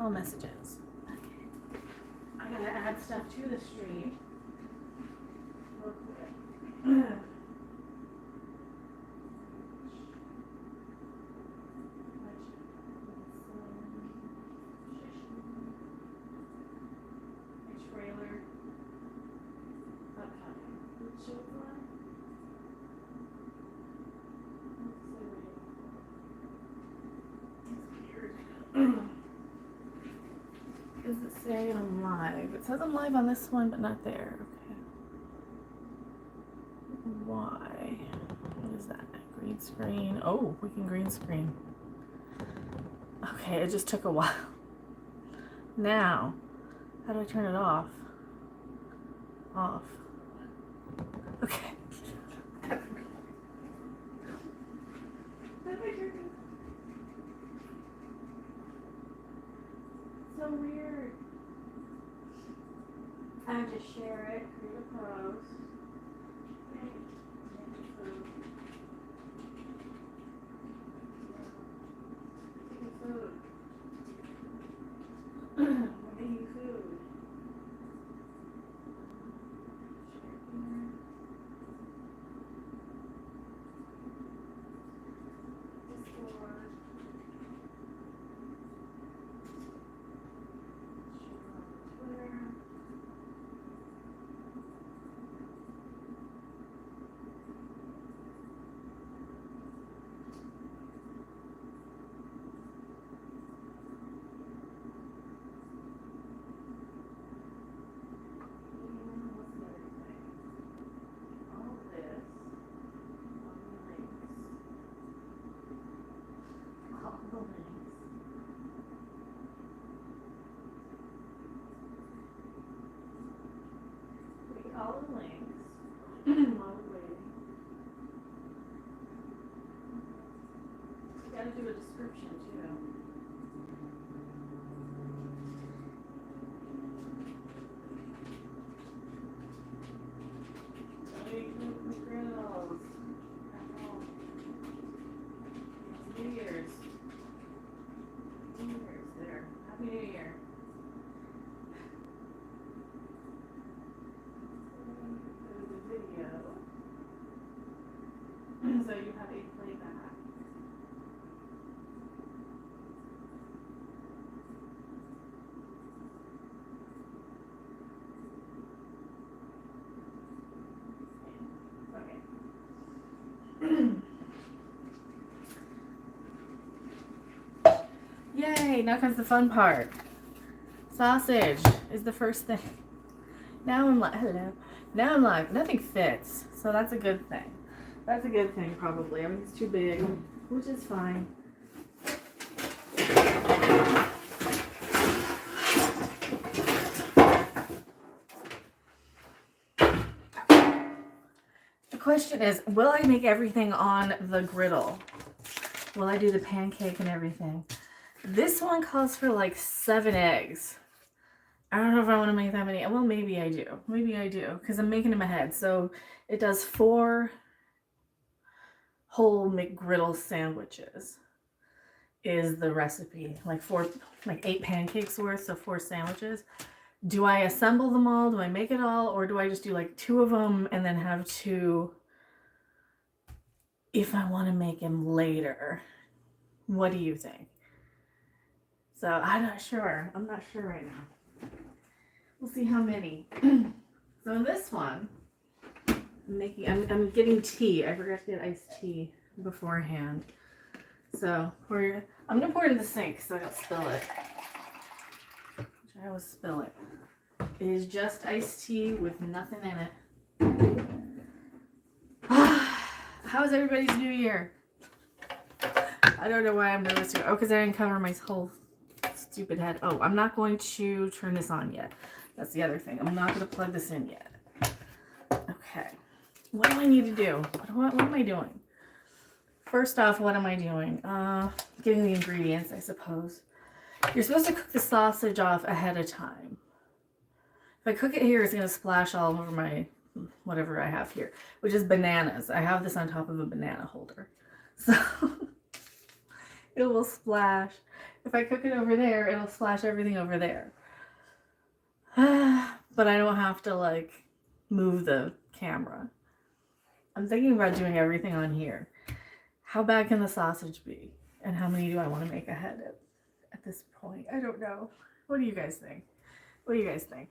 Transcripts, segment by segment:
All messages. I gotta add stuff to the stream real quick. Trailer. Upcoming. Which one? Does it say I'm live? It says I'm live on this one, but not there. Okay. Why? What is that? Green screen. Oh, we can green screen. Okay, it just took a while. Now, how do I turn it off? Off. Okay. So weird. I have to share it, create a post. Food. We're making food. All the links while we're waiting. You gotta do a description too. McGriddles at home. New Year's. New Year's there. Happy New Year. So you have a playback. Okay. Yay, now comes the fun part. Sausage is the first thing. Now I'm live. Hello. Now I'm live. Nothing fits, so that's a good thing. That's a good thing, probably. I mean, it's too big, which is fine. The question is, will I make everything on the griddle? Will I do the pancake and everything? This one calls for like 7 eggs. I don't know if I want to make that many. Well, maybe I do. Maybe I do, because I'm making them ahead. So it does 4 whole McGriddle sandwiches is the recipe. Like 8 pancakes worth, so 4 sandwiches. Do I assemble them all? Do I make it all? Or do I just do like 2 of them and then have 2 if I want to make them later? What do you think? So I'm not sure. I'm not sure right now. We'll see how many. So this one, I'm getting tea. I forgot to get iced tea beforehand. So I'm gonna pour it in the sink so I don't spill it. Which I always spill it. It is just iced tea with nothing in it. How's everybody's New Year? I don't know why I'm nervous here. Oh, because I didn't cover my whole stupid head. Oh, I'm not going to turn this on yet. That's the other thing. I'm not going to plug this in yet. Okay. What do I need to do? What am I doing? First off, what am I doing? Getting the ingredients, I suppose. You're supposed to cook the sausage off ahead of time. If I cook it here, it's going to splash all over my whatever I have here, which is bananas. I have this on top of a banana holder. So it will splash. If I cook it over there, it'll splash everything over there. But I don't have to like move the camera. I'm thinking about doing everything on here. How bad can the sausage be? And how many do I want to make ahead at this point? I don't know. What do you guys think? What do you guys think?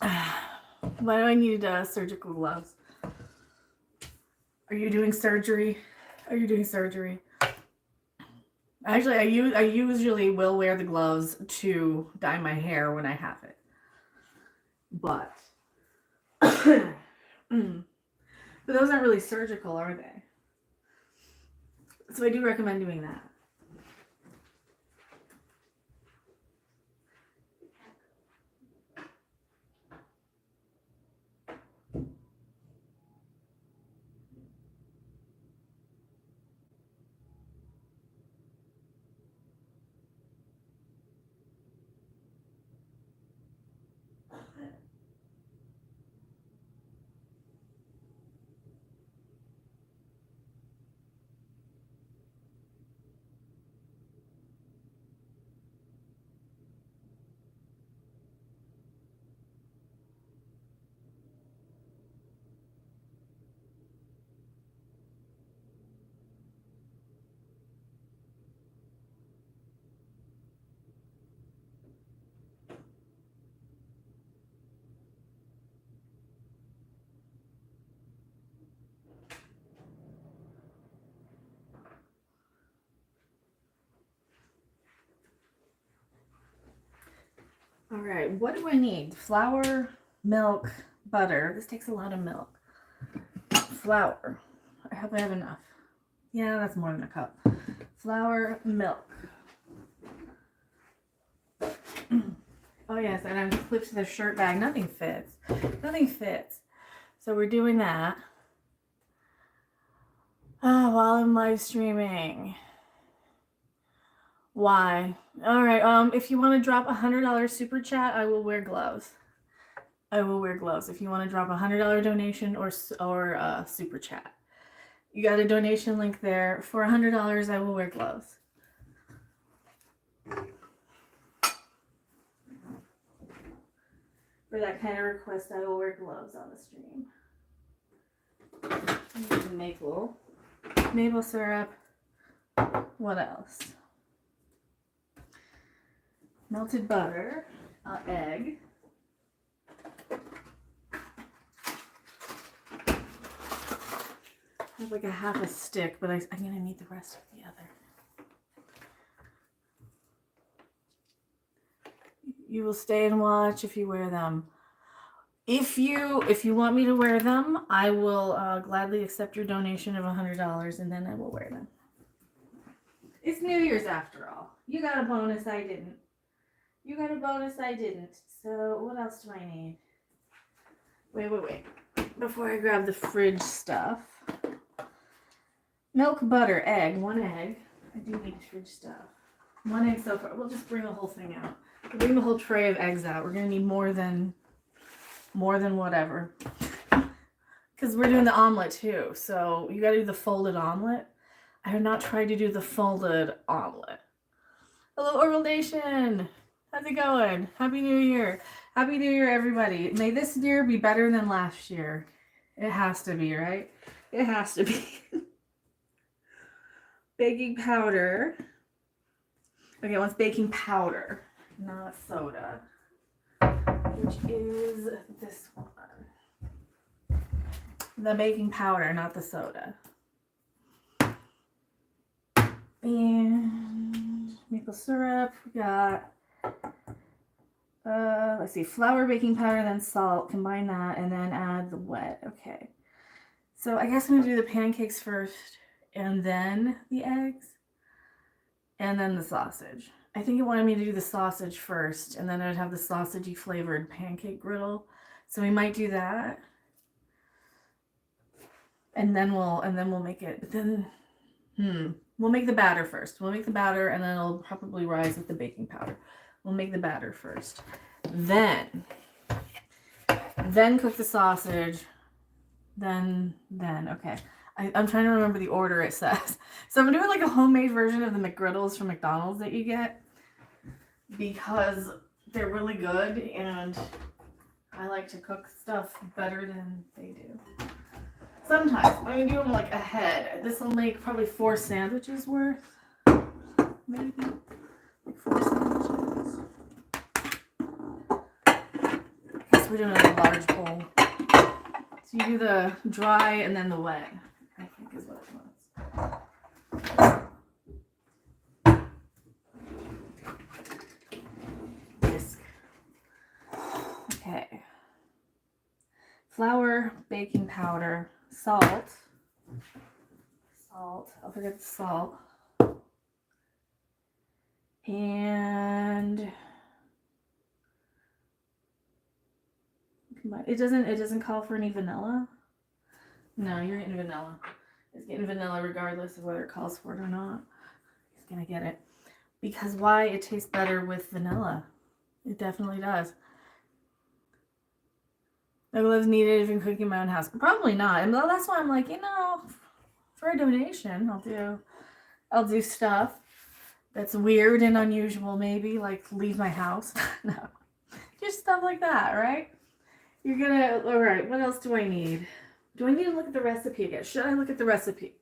Why do I need surgical gloves? Are you doing surgery? Are you doing surgery? Actually, I usually will wear the gloves to dye my hair when I have it. But but those aren't really surgical, are they? So I do recommend doing that. All right, what do I need? Flour, milk, butter. This takes a lot of milk. Flour. I hope I have enough. Yeah, that's more than a cup. Flour, milk. Oh yes, and I'm clipped to the shirt bag. Nothing fits. Nothing fits. So we're doing that. While I'm live streaming. Why? All right. If you want to drop $100 super chat, I will wear gloves. I will wear gloves. If you want to drop $100 donation or super chat, you got a donation link there. For $100, I will wear gloves. For that kind of request, I will wear gloves on the stream. Maple syrup. What else? Melted butter, egg. I have like a half a stick, but I'm gonna need the rest of the other. You will stay and watch if you wear them. If you want me to wear them, I will gladly accept your donation of $100, and then I will wear them. It's New Year's after all. You got a bonus, I didn't. You got a bonus, I didn't. So what else do I need? Wait. Before I grab the fridge stuff. Milk, butter, egg. 1 egg. I do need fridge stuff. 1 egg so far. We'll just bring the whole thing out. We'll bring the whole tray of eggs out. We're going to need more than whatever. Because we're doing the omelet too. So you got to do the folded omelet. I have not tried to do the folded omelet. Hello, Oral Nation. How's it going? Happy New Year. Happy New Year, everybody. May this year be better than last year. It has to be, right? It has to be. Baking powder. Okay, I want baking powder, not soda. Which is this one. The baking powder, not the soda. And maple syrup. We got let's see, flour, baking powder, then salt. Combine that and then add the wet. Okay. So I guess I'm gonna do the pancakes first and then the eggs and then the sausage. I think it wanted me to do the sausage first and then I'd have the sausagey flavored pancake griddle. So we might do that. And then we'll make it, but then we'll make the batter first. We'll make the batter and then it'll probably rise with the baking powder. We'll make the batter first. Then cook the sausage. Then, okay. I'm trying to remember the order it says. So I'm doing like a homemade version of the McGriddles from McDonald's that you get because they're really good and I like to cook stuff better than they do. Sometimes I'm gonna do them like ahead. This will make probably 4 sandwiches worth, maybe like 4 sandwiches. Because we're doing a large bowl. So you do the dry and then the wet, I think is what it was. Whisk. Okay. Flour, baking powder, salt. I'll forget the salt. And it doesn't call for any vanilla. No, you're getting vanilla. It's getting vanilla regardless of whether it calls for it or not. It's gonna get it. Because why? It tastes better with vanilla. It definitely does. No gloves needed if you're cooking in my own house. Probably not. And that's why I'm like, you know, for a donation, I'll do stuff that's weird and unusual, maybe like leave my house. No, just stuff like that, right? You're gonna. All right. What else do I need? Do I need to look at the recipe again? Should I look at the recipe?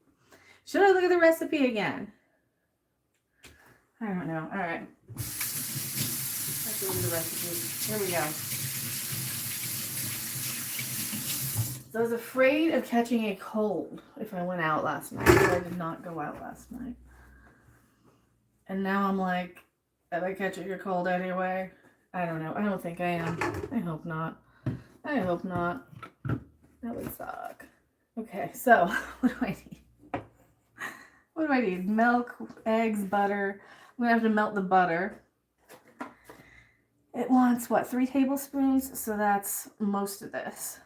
Should I look at the recipe again? I don't know. All right. Let's look at the recipe. Here we go. So I was afraid of catching a cold if I went out last night. So I did not go out last night. And now I'm like, am I catching a cold anyway? I don't know. I don't think I am. I hope not. I hope not. That would suck. Okay, so what do I need? What do I need? Milk, eggs, butter. I'm going to have to melt the butter. It wants, what, 3 tablespoons? So that's most of this.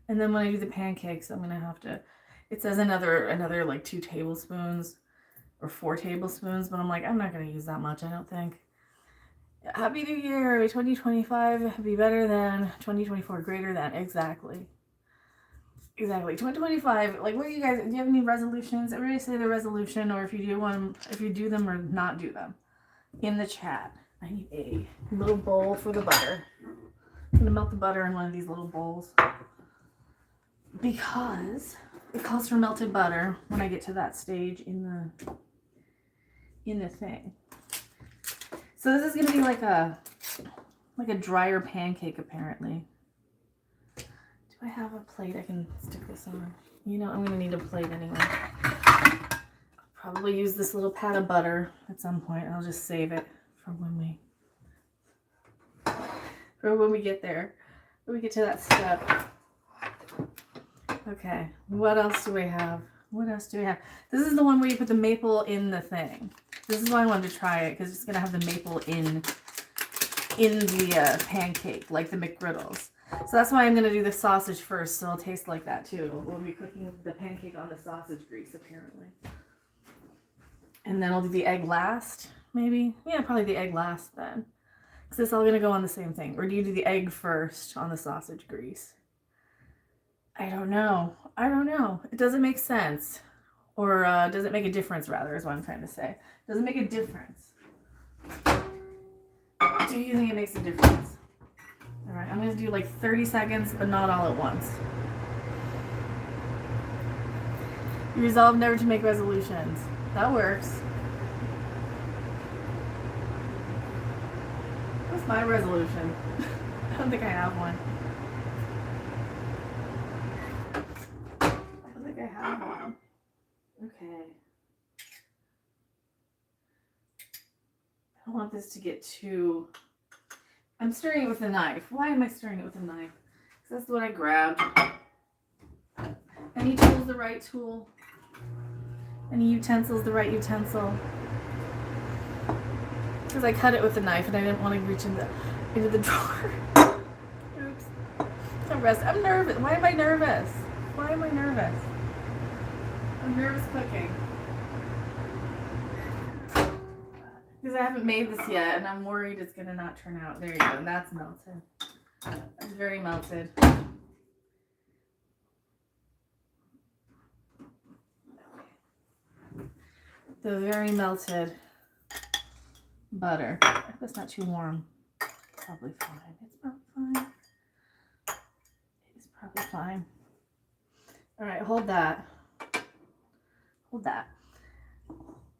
And then when I do the pancakes, I'm going to have to, it says another like 2 tablespoons or 4 tablespoons, but I'm like, I'm not going to use that much, I don't think. Happy New Year, 2025, be better than 2024, greater than, exactly. Exactly, 2025, like what do you guys, do you have any resolutions? Everybody say the resolution, or if you do them or not do them, in the chat. I need a little bowl for the butter. I'm going to melt the butter in one of these little bowls. Because it calls for melted butter when I get to that stage in the thing. So this is gonna be like a drier pancake apparently. Do I have a plate I can stick this on? You know, I'm gonna need a plate anyway. I'll probably use this little pat of butter at some point. I'll just save it for when we get there. When we get to that step. Okay, what else do we have? What else do we have? This is the one where you put the maple in the thing. This is why I wanted to try it, because it's going to have the maple in the pancake, like the McGriddles. So that's why I'm going to do the sausage first, so it'll taste like that too. We'll be cooking the pancake on the sausage grease, apparently. And then I'll do the egg last, maybe? Yeah, probably the egg last then. Because it's all going to go on the same thing. Or do you do the egg first on the sausage grease? I don't know. It doesn't make sense. Or does it make a difference, rather, is what I'm trying to say. Does it make a difference? Do you think it makes a difference? All right, I'm going to do like 30 seconds, but not all at once. You resolve never to make resolutions. That works. What's my resolution? I don't think I have one. I have one. Okay. I don't want this to get too... I'm stirring it with a knife. Why am I stirring it with a knife? Because that's what I grabbed. Any tool's the right tool. Any utensil's the right utensil. Because I cut it with a knife and I didn't want to reach into the drawer. Oops. I'm nervous. Why am I nervous? Why am I nervous? I'm nervous cooking. Because I haven't made this yet and I'm worried it's going to not turn out. There you go. And that's melted. It's very melted. the very melted butter. I hope it's not too warm. Probably fine. It's probably fine. It's probably fine. All right, hold that. Hold that.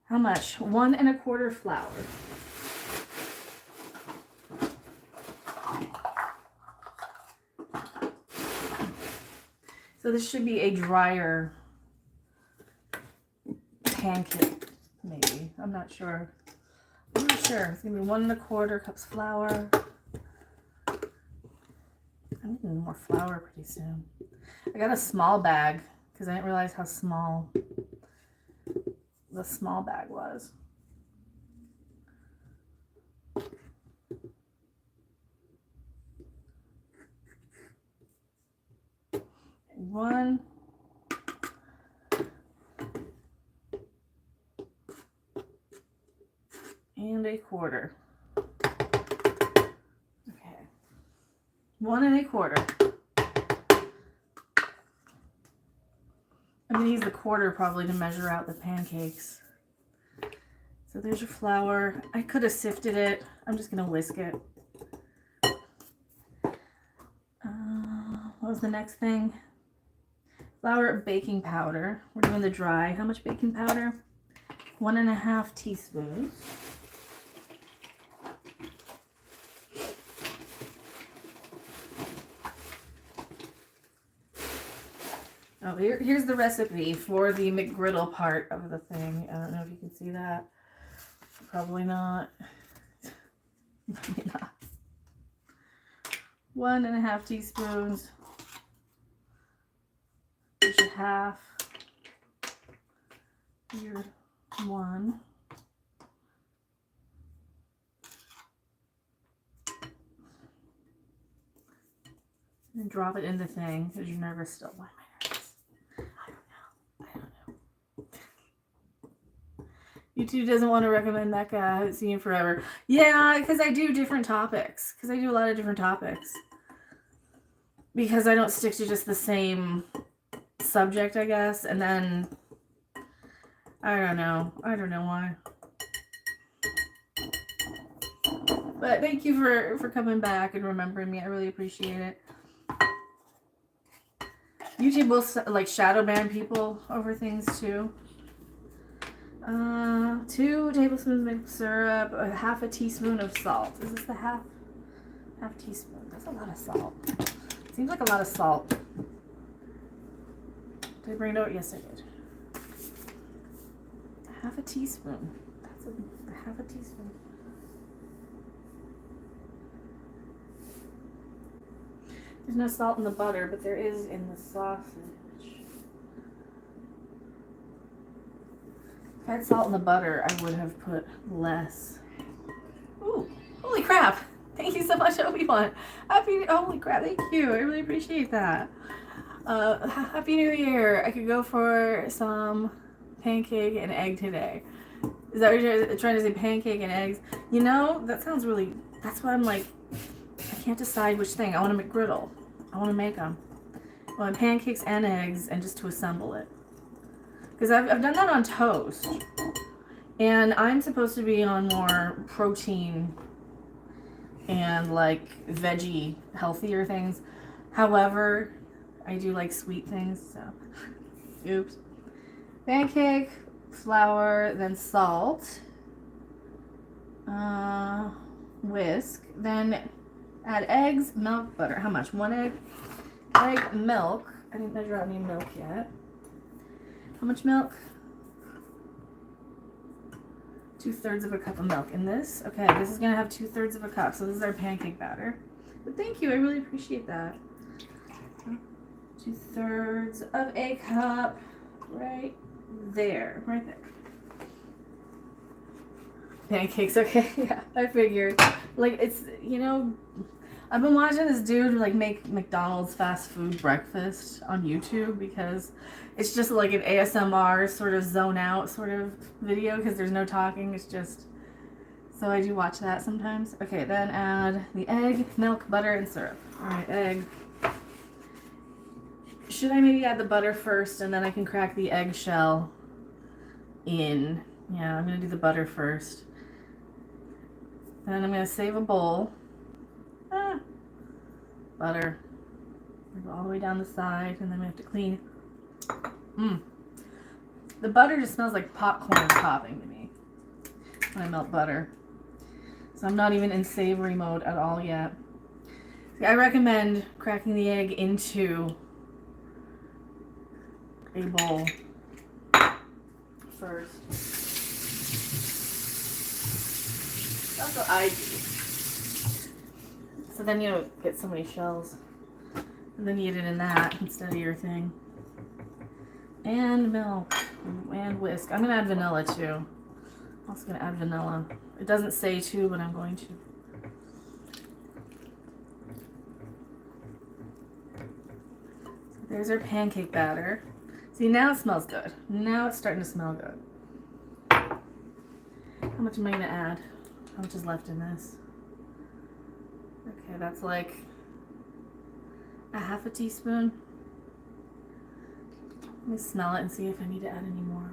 How much? 1 1/4 flour. So this should be a drier pancake, maybe. I'm not sure. I'm not sure. It's gonna be 1 1/4 cups flour. I'm needing more flour pretty soon. I got a small bag because I didn't realize how small the small bag was. One. And 1/4. Okay. 1 1/4. I'm gonna use the quarter probably to measure out the pancakes. So there's your flour. I could have sifted it. I'm just gonna whisk it. What was the next thing? Flour, baking powder. We're doing the dry. How much baking powder? 1 1/2 teaspoons. Oh, here's the recipe for the McGriddle part of the thing. I don't know if you can see that. Probably not. Probably not. 1 1/2 teaspoons. Here's your half. Your 1. And drop it in the thing because you're nervous still. Why am I nervous? I don't know. YouTube doesn't want to recommend that guy. I haven't seen him forever. Yeah, because I do different topics. Because I do a lot of different topics. Because I don't stick to just the same subject, I guess. And then, I don't know. I don't know why. But thank you for coming back and remembering me. I really appreciate it. YouTube will like shadow ban people over things too. 2 tablespoons of maple syrup, 1/2 teaspoon of salt. Is this the half teaspoon? That's a lot of salt. Seems like a lot of salt. Did I bring it out? Yes, I did. 1/2 teaspoon. That's a 1/2 teaspoon. There's no salt in the butter, but there is in the sausage. If I had salt in the butter, I would have put less. Ooh, holy crap. Thank you so much, Obi-Wan. Holy crap, thank you. I really appreciate that. Happy New Year. I could go for some pancake and egg today. Is that what you're trying to say, pancake and eggs? You know, that sounds really, that's why I'm like, I can't decide which thing. I want to McGriddle. I want to make them. I want pancakes and eggs and just to assemble it. Because I've done that on toast. And I'm supposed to be on more protein and like veggie, healthier things. However, I do like sweet things, so oops. Pancake, flour, then salt. Whisk, then add eggs, milk, butter. How much? 1 egg? Egg, milk. I didn't measure out any milk yet. How much milk? 2/3 of a cup of milk in this. Okay, this is gonna have 2/3 of a cup. So this is our pancake batter. But thank you, I really appreciate that. 2/3 of a cup, right there, right there. Pancakes, okay, yeah, I figured. Like, it's, you know, I've been watching this dude like make McDonald's fast food breakfast on YouTube because it's just like an ASMR sort of zone out sort of video because there's no talking, it's just, so I do watch that sometimes. Okay, then add the egg, milk, butter, and syrup. All right, egg. Should I maybe add the butter first and then I can crack the eggshell in Yeah, I'm going to do the butter first. Then I'm going to save a bowl. Butter. Go all the way down the side, and then we have to clean. The butter just smells like popcorn popping to me when I melt butter. So I'm not even in savory mode at all yet. See, I recommend cracking the egg into a bowl first. That's what I do. So then you don't get so many shells. And then you eat it in that instead of your thing. And milk. And whisk. I'm going to add vanilla too. I'm also going to add vanilla. It doesn't say to, but I'm going to. So there's our pancake batter. See, now it smells good. Now it's starting to smell good. How much am I going to add? How much is left in this? Okay, that's like a half a teaspoon. Let me smell it and see if I need to add any more.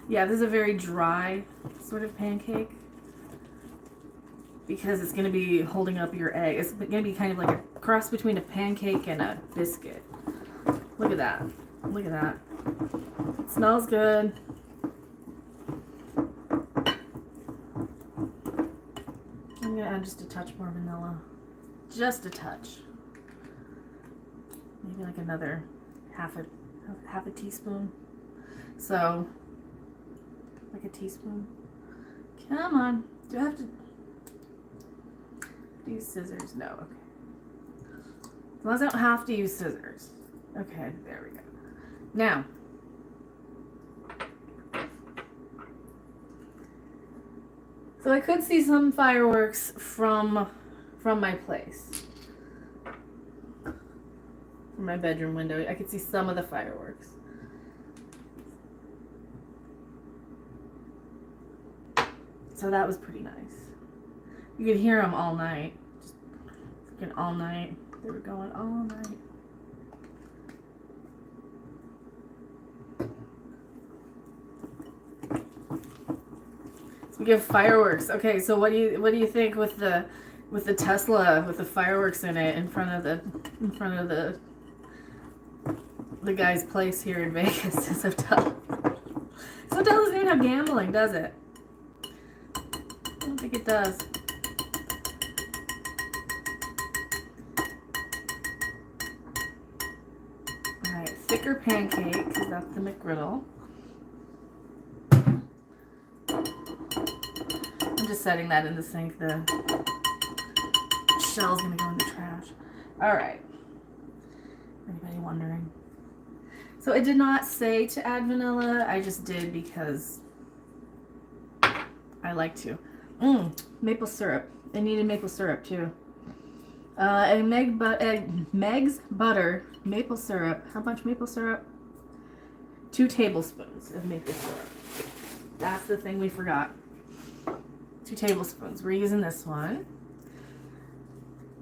Yeah, this is a very dry sort of pancake because it's going to be holding up your egg. It's going to be kind of like a cross between a pancake and a biscuit. Look at that. Look at that. It smells good. I'm going to add just a touch more vanilla. Just a touch. Maybe like another half a teaspoon. So, like a teaspoon. Come on. Do I have to use scissors? No. Okay. As long as I don't have to use scissors. Okay, there we go. Now, so I could see some fireworks from my place. From my bedroom window. I could see some of the fireworks. So that was pretty nice. You could hear them all night. Just freaking all night. They were going all night. Speaking of fireworks, okay. So what do you think with the Tesla with the fireworks in it in front of the guy's place here in Vegas? His hotel. This hotel doesn't even have gambling, does it? I don't think it does. Alright, thicker pancake, because that's the McGriddle. I'm just setting that in the sink. The shell's going to go in the trash. Alright. Anybody wondering? So it did not say to add vanilla. I just did because I like to. Maple syrup. I needed maple syrup too. Meg's butter, maple syrup. How much maple syrup? 2 tablespoons of maple syrup. That's the thing we forgot. 2 tablespoons. We're using this one.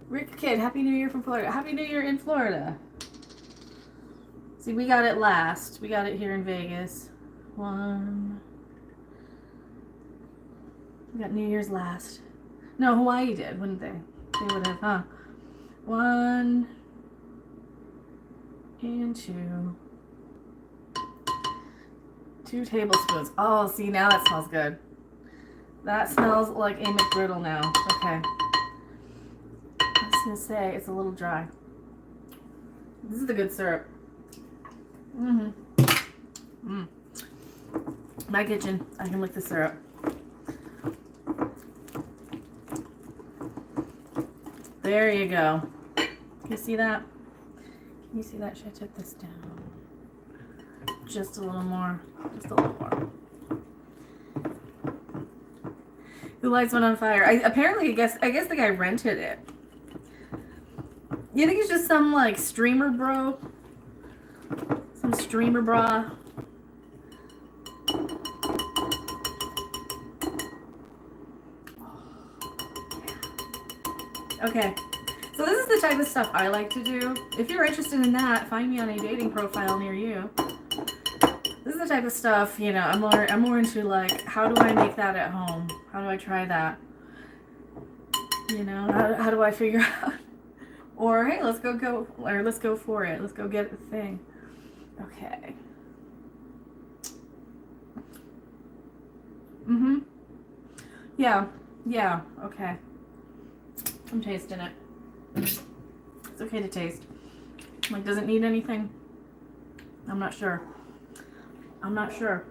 Rick Kid, Happy New Year from Florida. Happy New Year in Florida. See, we got it last. We got it here in Vegas. We got New Year's last. No, Hawaii did, wouldn't they? They would have, huh? 1 and 2. 2 tablespoons. Oh, see, now that smells good. That smells like a McGriddle now. Okay. I was going to say, it's a little dry. This is the good syrup. My kitchen. I can lick the syrup. There you go. Can you see that? Can you see that? Should I tip this down? Just a little more. Just a little more. Who lights one on fire? Apparently, I guess the guy rented it. You think it's just some like streamer bro? Some streamer bra? Okay, so this is the type of stuff I like to do. If you're interested in that, find me on a dating profile near you. the type of stuff, you know, I'm more into like, how do I make that at home? How do I try that? You know, how do I figure out? Or hey, let's go for it. Let's go get the thing. Okay. Yeah. Yeah. Okay. I'm tasting it. It's okay to taste. Like, does it need anything? I'm not sure. I'm not sure.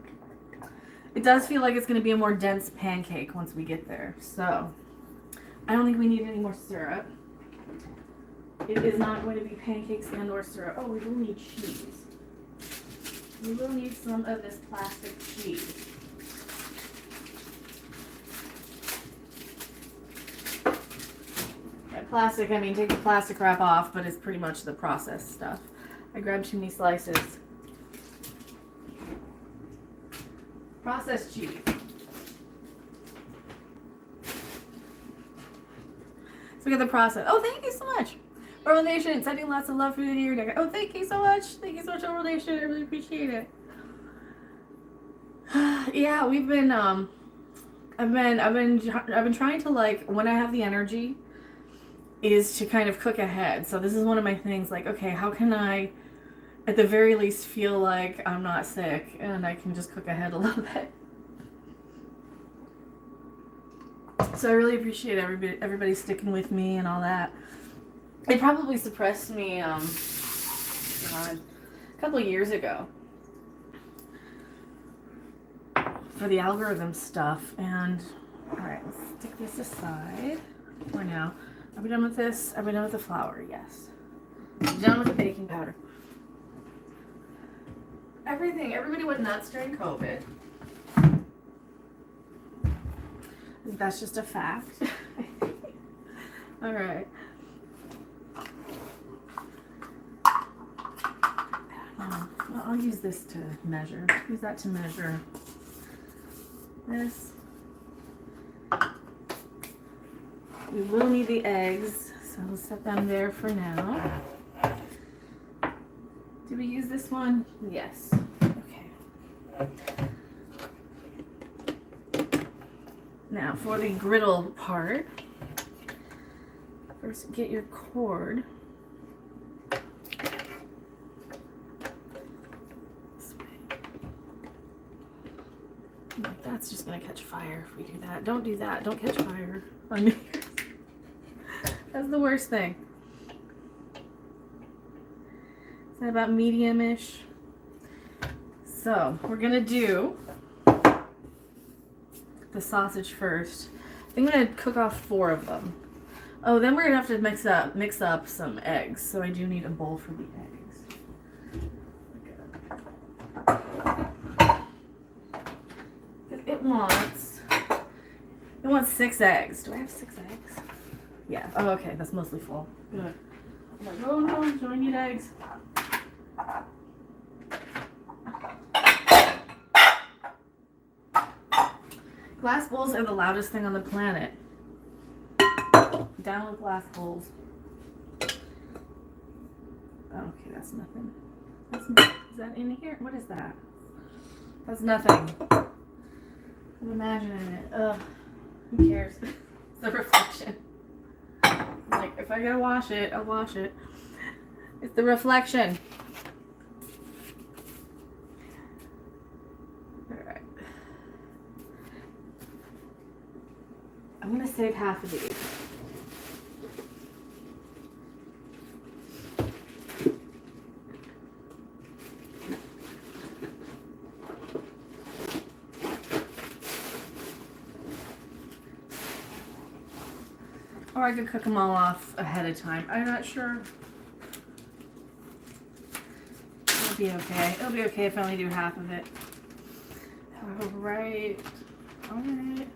It does feel like it's going to be a more dense pancake once we get there. So, I don't think we need any more syrup. It is not going to be pancakes and or syrup. Oh, we will need cheese. We will need some of this plastic cheese. By plastic, I mean take the plastic wrap off, but it's pretty much the processed stuff. I grabbed too many slices. Processed cheese. So we got the process. Oh, thank you so much. Oral Nation, sending lots of love for the year. Oh, thank you so much. Thank you so much, Oral Nation. I really appreciate it. Yeah, we've been I've been trying to, like, when I have the energy, is to kind of cook ahead. So this is one of my things, like, okay, how can I at the very least feel like I'm not sick and I can just cook ahead a little bit. So I really appreciate everybody sticking with me and all that. It probably suppressed me God, a couple of years ago for the algorithm stuff. And alright, let's stick this aside for now. Are we done with this? Are we done with the flour? Yes. I'm done with the baking powder. Everybody went nuts during COVID. That's just a fact. Alright. I'll use this to measure. Use that to measure this. We will need the eggs, so we'll set them there for now. Did we use this one? Yes. Okay. Now for the griddle part, first get your cord. This way. Like, that's just gonna catch fire if we do that. Don't do that. Don't catch fire on New Year's. That's the worst thing. Is that about medium-ish? So we're gonna do the sausage first. I think I'm gonna cook off 4 of them. Oh, then we're gonna have to mix up some eggs. So I do need a bowl for the eggs. It wants 6 eggs. Do I have 6 eggs? Yeah. Oh, okay. That's mostly full. Good. I'm like, oh no, do I need eggs? Glass bowls are the loudest thing on the planet. Down with glass bowls. Okay, that's nothing. Is that in here? What is that? That's nothing. I'm imagining it. Ugh. Who cares? It's the reflection. Like, if I gotta wash it, I'll wash it. It's the reflection. Alright. I'm gonna save half of these. Or I could cook them all off ahead of time. I'm not sure. It'll be okay. It'll be okay if I only do half of it. Alright. Alright. I'm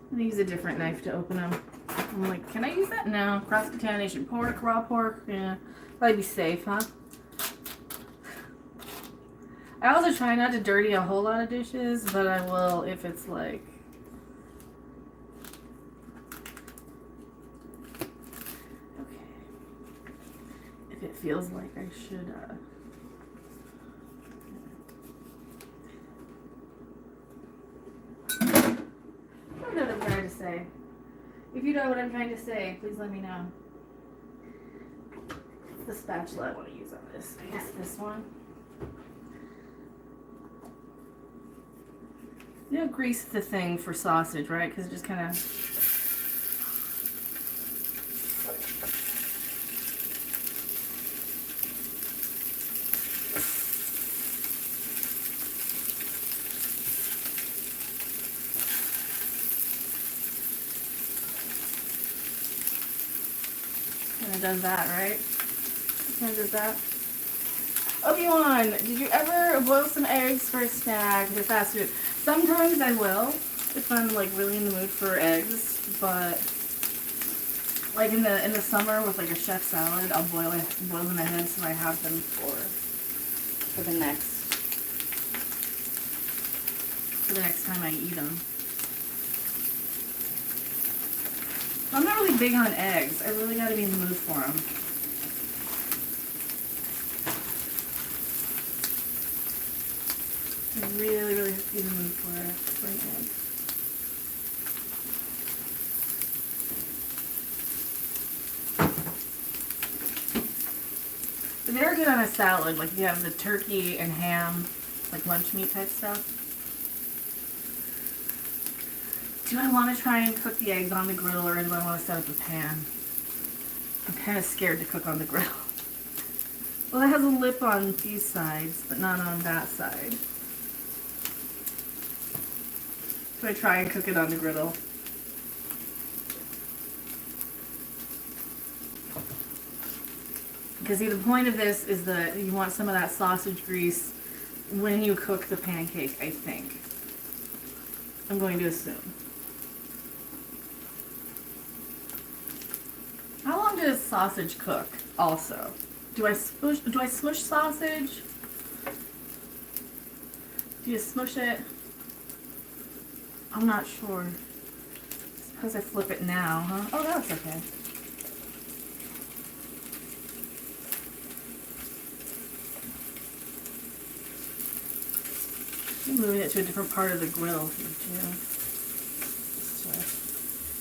gonna use a different knife to open them. I'm like, can I use that? No. Cross-contamination. Pork, raw pork. Yeah. Probably be safe, huh? I also try not to dirty a whole lot of dishes, but I will if it's like... It feels like I should say. If you know what I'm trying to say, please let me know. The spatula I want to use on this. I guess this one. You know, grease the thing for sausage, right? Because it just kind of... kind of does that, right? Kind of does that. Obi-Wan, did you ever boil some eggs for a snack or fast food? Sometimes I will, if I'm like really in the mood for eggs, but like in the summer with like a chef salad, I'll boil them ahead so I have them for the next time I eat them. I'm not really big on eggs. I really gotta be in the mood for them. I really, really have to be in the mood for an egg. But they're good on a salad, like if you have the turkey and ham, like lunch meat type stuff. Do I want to try and cook the eggs on the griddle, or do I want to set up a pan? I'm kind of scared to cook on the griddle. Well, it has a lip on these sides, but not on that side. So I try and cook it on the griddle. Because see, the point of this is that you want some of that sausage grease when you cook the pancake, I think. I'm going to assume. How long does sausage cook also? Do I smush sausage? Do you smush it? I'm not sure. Suppose I flip it now, huh? Oh, that's okay. I'm moving it to a different part of the grill here too.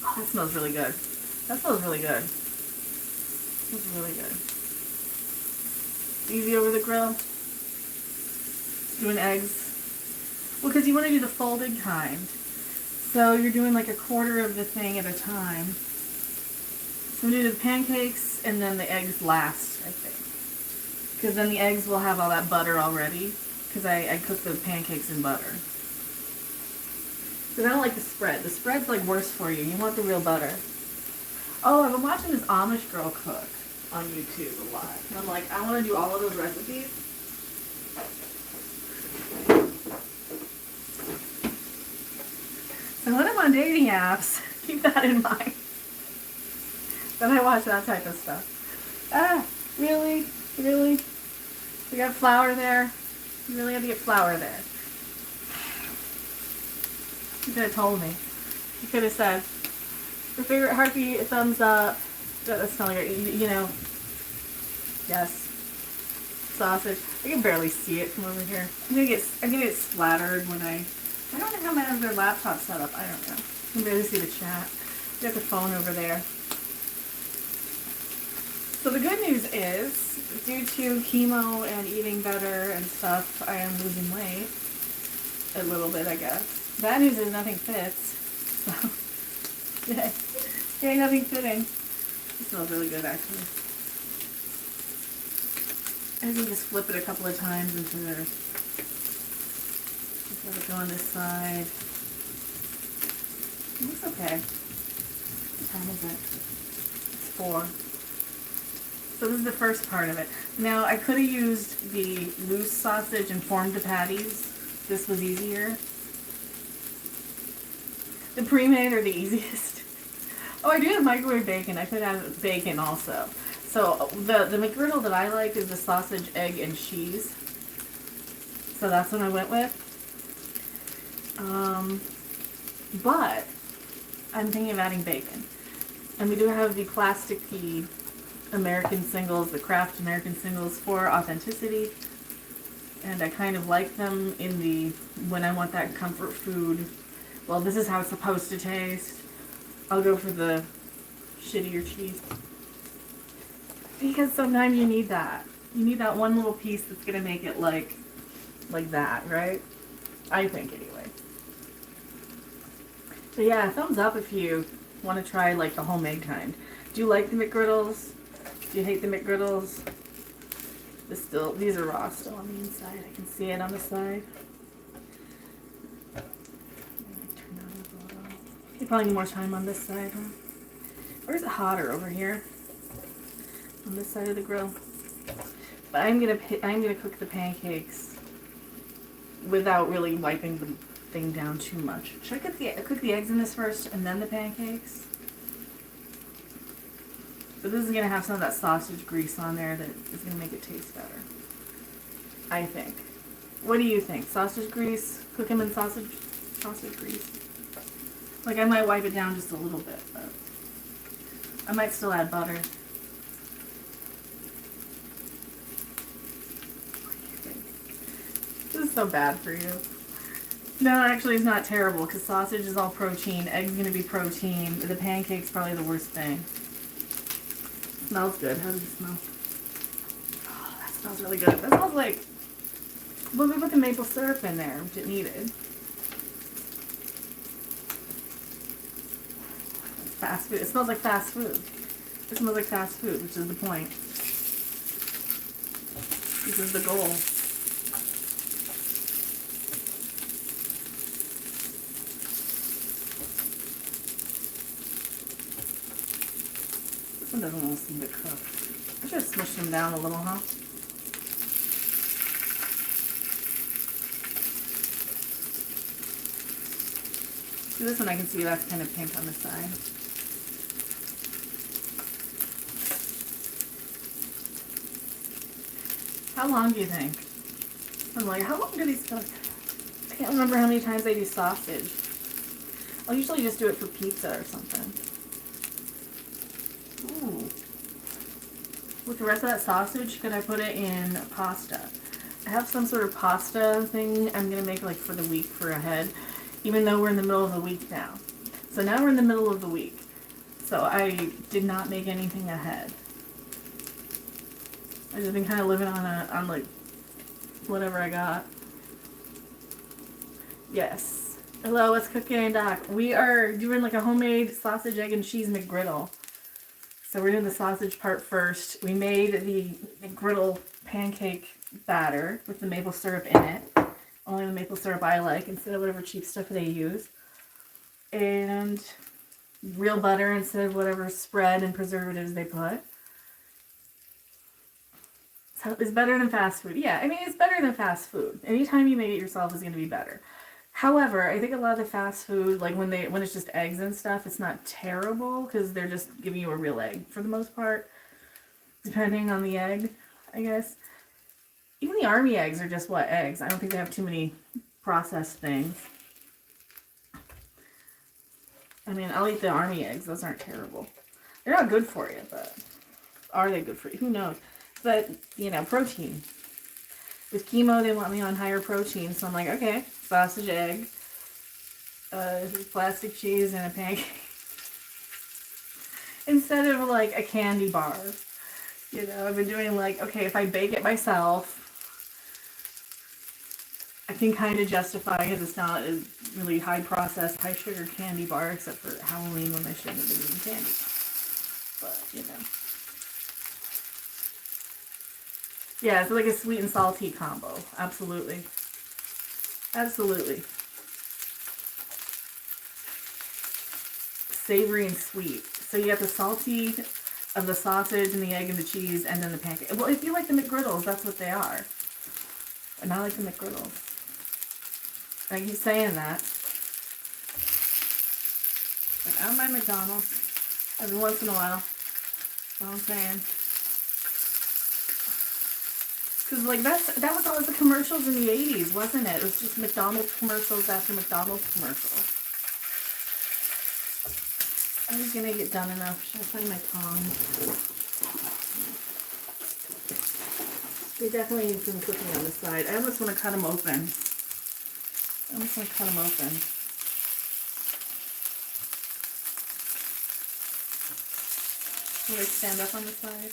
Oh, that smells really good. That smells really good. Smells really good. Easy over the grill. Doing eggs. Well, because you want to do the folded kind. So you're doing like a quarter of the thing at a time. So we do the pancakes and then the eggs last, I think. Because then the eggs will have all that butter already. Because I cook the pancakes in butter. Because I don't like the spread. The spread's like worse for you. You want the real butter. Oh, I've been watching this Amish girl cook on YouTube a lot. And I'm like, I want to do all of those recipes. So when I'm on dating apps, keep that in mind. Then I watch that type of stuff. Ah, really? Really? We got flour there? You really have to get flour there. You could have told me. You could have said, your favorite heartbeat, thumbs up. That's not like, you know. Yes. Sausage. I can barely see it from over here. I'm gonna get splattered when I don't know how many of their laptop set up. I don't know. I can barely see the chat. We got the phone over there. So the good news is, due to chemo and eating better and stuff, I am losing weight. A little bit, I guess. Bad news is nothing fits. So, yay, nothing fitting. It smells really good, actually. I can just flip it a couple of times into there. Just let it go on this side. It looks okay. What time is it? It's 4. So this is the first part of it. Now, I could have used the loose sausage and formed the patties. This was easier. The pre-made are the easiest. Oh, I do have microwave bacon. I could have bacon also. So the McGriddle that I like is the sausage, egg, and cheese. So that's what I went with. But I'm thinking of adding bacon. And we do have the plasticky American singles, the Kraft American singles for authenticity. And I kind of like them in the, when I want that comfort food, well, this is how it's supposed to taste. I'll go for the shittier cheese. Because sometimes you need that. You need that one little piece that's gonna make it like that, right? I think anyway. So yeah, thumbs up if you want to try like the homemade kind. Do you like the McGriddles? Do you hate the McGriddles? These are raw still on the inside. I can see it on the side. You probably need more time on this side, huh? Or is it hotter over here? On this side of the grill. But I'm gonna cook the pancakes without really wiping the thing down too much. Should I cook the eggs in this first and then the pancakes? But this is gonna have some of that sausage grease on there that is gonna make it taste better. I think. What do you think? Sausage grease? Cook them in sausage grease? Like I might wipe it down just a little bit, but I might still add butter. This is so bad for you. No, actually it's not terrible because sausage is all protein, eggs gonna be protein, the pancake's probably the worst thing. It smells good. How does it smell? Oh, that smells really good. That smells like, well, we put the maple syrup in there, which it needed. Fast food. It smells like fast food. It smells like fast food, which is the point. This is the goal. This one doesn't want to seem to cook. I should have smushed them down a little, huh? See, this one I can see that's kind of pink on the side. How long do you think? I'm like, how long do these cook? I can't remember how many times I do sausage. I'll usually just do it for pizza or something. Ooh. With the rest of that sausage, could I put it in pasta? I have some sort of pasta thing I'm going to make like for the week for ahead, even though we're in the middle of the week now. So now we're in the middle of the week. So I did not make anything ahead. I've just been kind of living on like whatever I got. Yes. Hello, what's cooking, Doc? We are doing like a homemade sausage, egg, and cheese McGriddle. So we're doing the sausage part first. We made the McGriddle pancake batter with the maple syrup in it. Only the maple syrup I like instead of whatever cheap stuff they use. And real butter instead of whatever spread and preservatives they put. So it's better than fast food. Yeah, I mean, it's better than fast food. Anytime you make it yourself is going to be better. However, I think a lot of the fast food, like when it's just eggs and stuff, it's not terrible because they're just giving you a real egg for the most part. Depending on the egg, I guess. Even the army eggs are just what? Eggs. I don't think they have too many processed things. I mean, I'll eat the army eggs. Those aren't terrible. They're not good for you, but are they good for you? Who knows? But, you know, protein. With chemo, they want me on higher protein, so I'm like, okay, sausage, egg, plastic cheese, and a pancake. Instead of, like, a candy bar. You know, I've been doing, like, okay, if I bake it myself, I can kind of justify because it's not a really high-processed, high-sugar candy bar, except for Halloween when I shouldn't have been eating candy. But, you know. Yeah, it's like a sweet and salty combo. Absolutely. Absolutely. Savory and sweet. So you got the salty of the sausage and the egg and the cheese and then the pancake. Well, if you like the McGriddles, that's what they are. And I like the McGriddles. I keep saying that. But I don't mind McDonald's every once in a while. That's what I'm saying. Because, like, that was all the commercials in the 80s, wasn't it? It was just McDonald's commercials after McDonald's commercials. I was going to get done enough. Should I find my tongs? They definitely need some cooking on the side. I almost want to cut them open. Will they stand up on the side?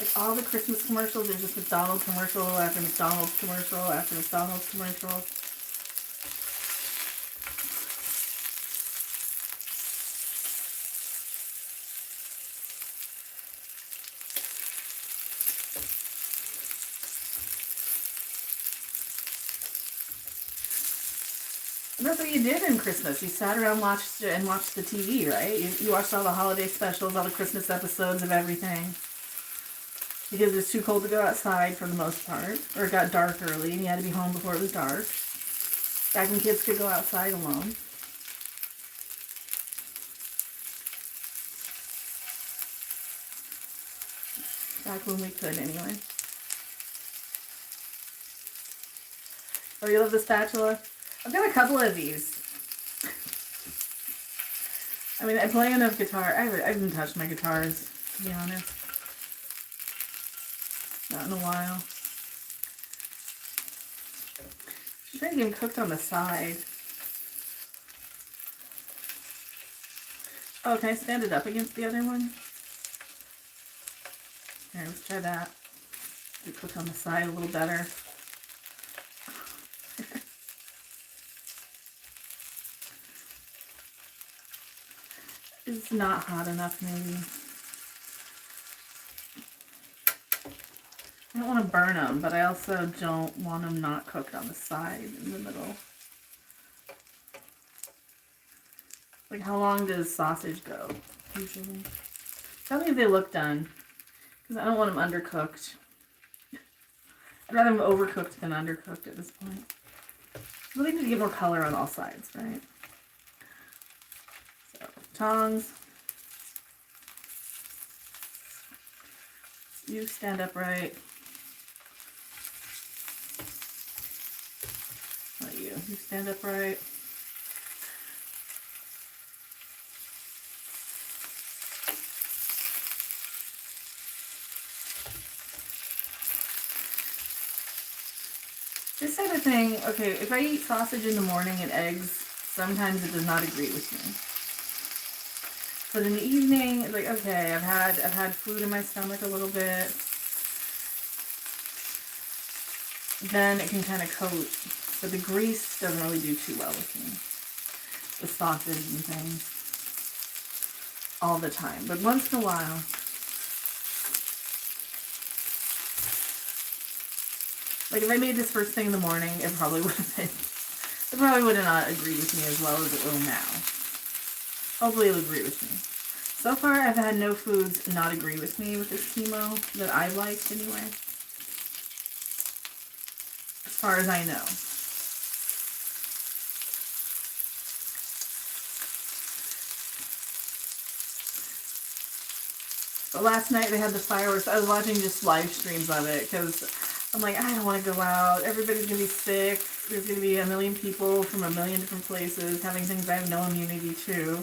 Like all the Christmas commercials, there's just McDonald's commercial after McDonald's commercial after McDonald's commercial. And that's what you did in Christmas. You sat around and watched the TV, right? You watched all the holiday specials, all the Christmas episodes of everything. Because it was too cold to go outside for the most part. Or it got dark early and you had to be home before it was dark. Back when kids could go outside alone. Back when we could, anyway. Oh, you love the spatula? I've got a couple of these. I mean, I play enough guitar. I haven't touched my guitars, to be honest. Not in a while. She's not even cooked on the side. Oh, can I stand it up against the other one? Here, let's try that. Do cook on the side a little better. It's not hot enough, maybe. I don't want to burn them, but I also don't want them not cooked on the side in the middle. Like, how long does sausage go, usually? Tell me if they look done, because I don't want them undercooked. I'd rather them overcooked than undercooked at this point. We need to get more color on all sides, right? So, tongs. You stand upright. Not you. You stand upright. This type of thing, okay, if I eat sausage in the morning and eggs, sometimes it does not agree with me. But in the evening, it's like, okay, I've had food in my stomach a little bit. Then it can kind of coat. But the grease doesn't really do too well with me. The sausage and things. All the time. But once in a while. Like if I made this first thing in the morning, it probably would have been. It probably would have not agreed with me as well as it will now. Hopefully it'll agree with me. So far, I've had no foods not agree with me with this chemo that I liked anyway. As far as I know. But last night they had the fireworks. I was watching just live streams of it because I'm like, I don't want to go out. Everybody's going to be sick. There's going to be a million people from a million different places having things I have no immunity to.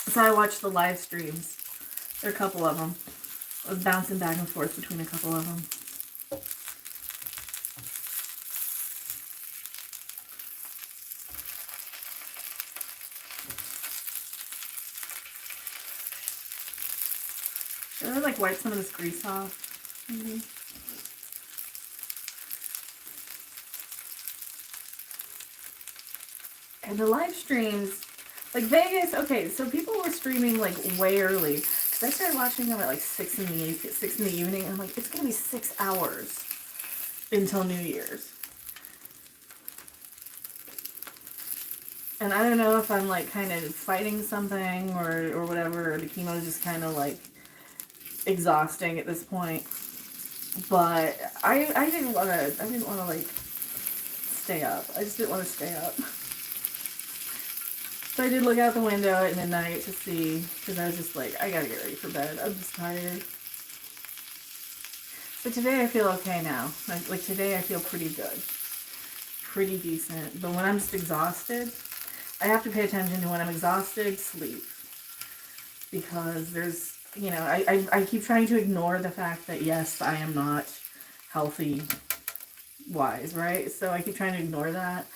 So I watched the live streams. There are a couple of them. I was bouncing back and forth between a couple of them. Should I like wipe some of this grease off? Maybe. And the live streams, like Vegas, okay, so people were streaming like way early. Because I started watching them at like 6 in the evening. And I'm like, it's going to be 6 hours until New Year's. And I don't know if I'm like kind of fighting something or whatever. Or the chemo is just kind of like exhausting at this point. But I didn't want to like stay up. I just didn't want to stay up. So I did look out the window at midnight to see, because I was just like, I gotta get ready for bed. I'm just tired. But today I feel okay now. Like today I feel pretty good. Pretty decent. But when I'm just exhausted, I have to pay attention to when I'm exhausted, sleep. Because there's, you know, I keep trying to ignore the fact that, yes, I am not healthy-wise, right? So I keep trying to ignore that.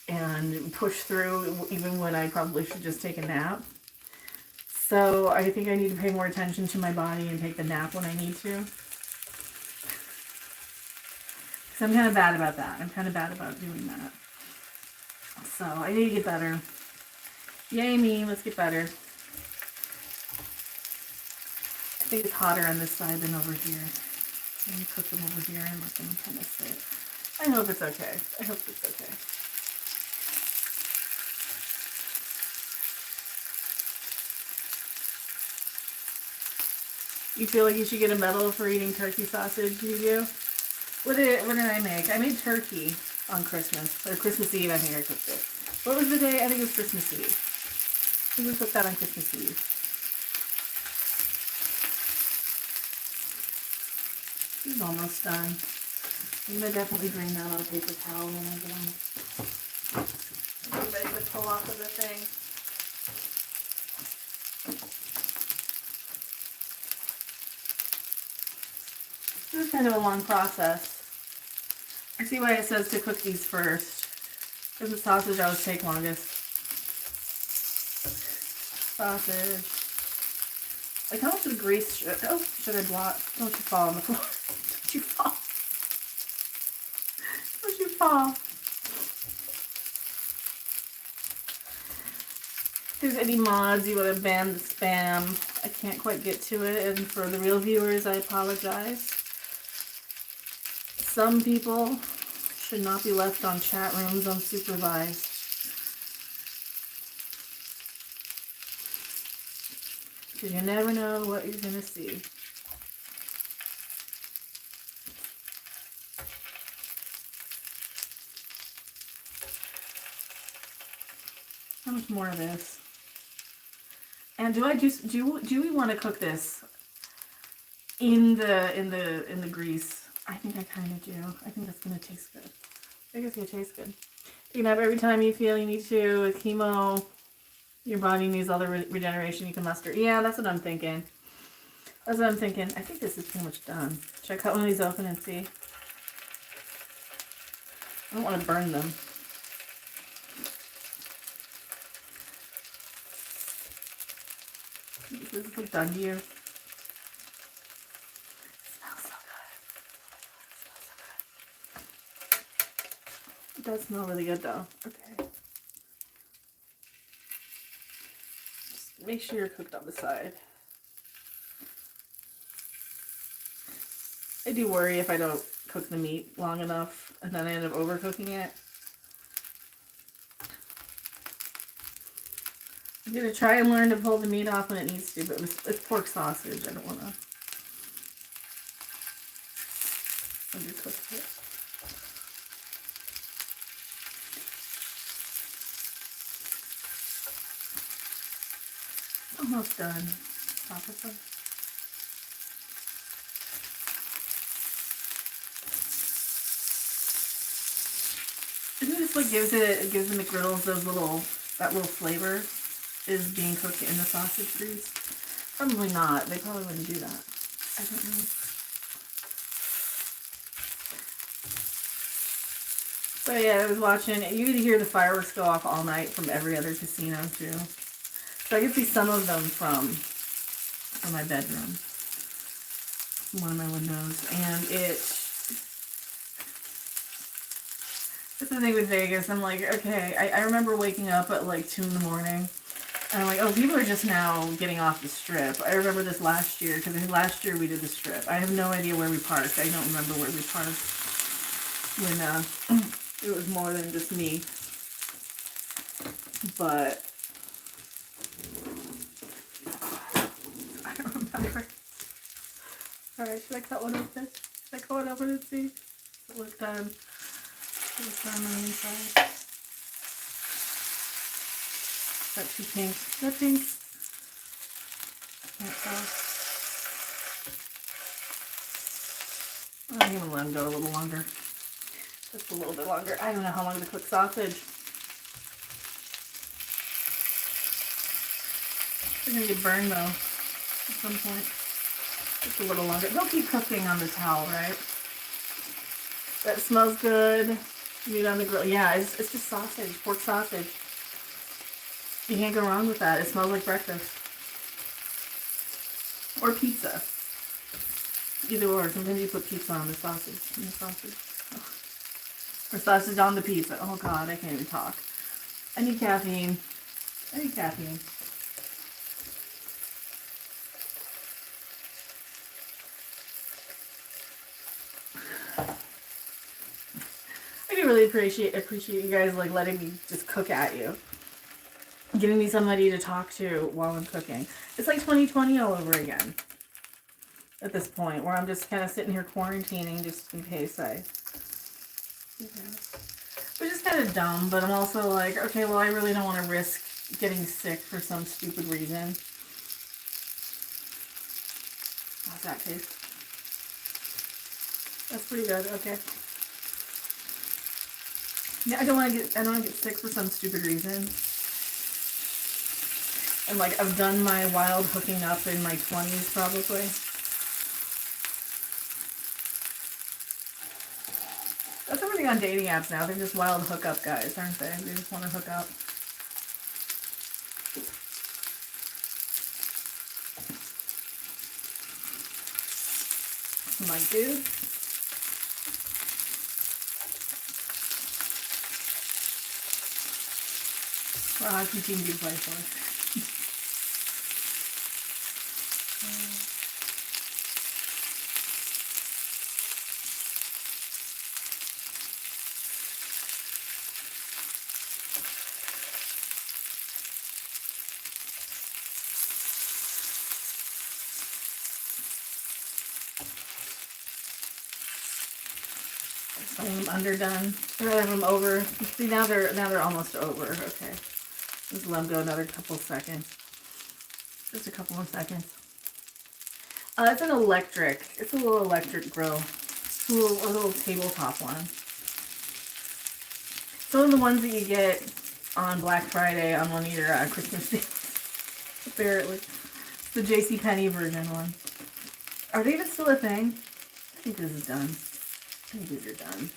and push through even when I probably should just take a nap. So I think I need to pay more attention to my body and take the nap when I need to. Because I'm kind of bad about that. I'm kind of bad about doing that. So I need to get better. Yay me, let's get better. I think it's hotter on this side than over here. Let me cook them over here and let them kind of sit. I hope it's okay. I hope it's okay. You feel like you should get a medal for eating turkey sausage, you do? What did I make? I made turkey on Christmas. Or Christmas Eve, I think I cooked it. What was the day? I think it was Christmas Eve. I think we cooked that on Christmas Eve. It's almost done. I'm going to definitely bring that on a paper towel when I get on. I'm ready to pull off of the thing. This is kind of a long process. I see why it says to cook these first. Because the sausage always take longest. Sausage. Like how much of the grease should I blot? Don't you fall on the floor. Don't you fall. Don't you fall. If there's any mods you want to ban the spam, I can't quite get to it, and for the real viewers I apologize. Some people should not be left on chat rooms unsupervised. Because you never know what you're going to see. How much more of this? And do we want to cook this in the grease? I think I kind of do. I think that's going to taste good. I think it's going to taste good. You can have every time you feel you need to. With chemo, your body needs all the regeneration you can muster. Yeah, that's what I'm thinking. That's what I'm thinking. I think this is pretty much done. Should I cut one of these open and see? I don't want to burn them. Does this look done to you? It does smell really good though. Okay. Just make sure you're cooked on the side. I do worry if I don't cook the meat long enough and then I end up overcooking it. I'm going to try and learn to pull the meat off when it needs to, but it's pork sausage. I don't want to undercook it. Almost done. Top of them. Isn't this what gives the McGriddles that little flavor is being cooked in the sausage grease? Probably not. They probably wouldn't do that. I don't know. So yeah, I was watching. You could hear the fireworks go off all night from every other casino too. So I could see some of them from my bedroom, from one of my windows, and that's the thing with Vegas. I'm like, okay, I remember waking up at like 2 in the morning, and I'm like, oh, people are just now getting off the strip. I remember this last year, because last year we did the strip. I have no idea where we parked. I don't remember where we parked when it was more than just me. But I don't remember. Alright, should I cut one open? Should I cut one open and see? It looks done. It's on the inside. Got two pinks. That pink. Can't tell. I'm gonna let them go a little longer. Just a little bit longer. I don't know how long to cook sausage. They're gonna get burned though at some point. Just a little longer. They'll keep cooking on the towel, right? That smells good. Meat on the grill. Yeah, it's just sausage, pork sausage. You can't go wrong with that. It smells like breakfast. Or pizza. Either or. Sometimes you put pizza on the sausage. On the sausage. Oh. Or sausage on the pizza. Oh god, I can't even talk. I need caffeine. I need caffeine. I do really appreciate you guys like letting me just cook at you. Giving me somebody to talk to while I'm cooking. It's like 2020 all over again. At this point, where I'm just kind of sitting here quarantining just in case which is kind of dumb, but I'm also like, okay, well, I really don't want to risk getting sick for some stupid reason. How's that taste? That's pretty good. Okay. Yeah, I don't want to get sick for some stupid reason. And like, I've done my wild hooking up in my 20s probably. That's everything on dating apps now. They're just wild hookup guys, aren't they? They just want to hook up. I'm like, dude. Well, I continue to play for. Some of them underdone. The other of them over. See, now they're almost over. Okay. Just let them go another couple seconds. Just a couple of seconds. It's an electric. It's a little electric grill. It's a little tabletop one. Some of the ones that you get on Black Friday on one of your Christmas days. Apparently. It's the JCPenney version one. Are they even still a thing? I think this is done. I think these are done.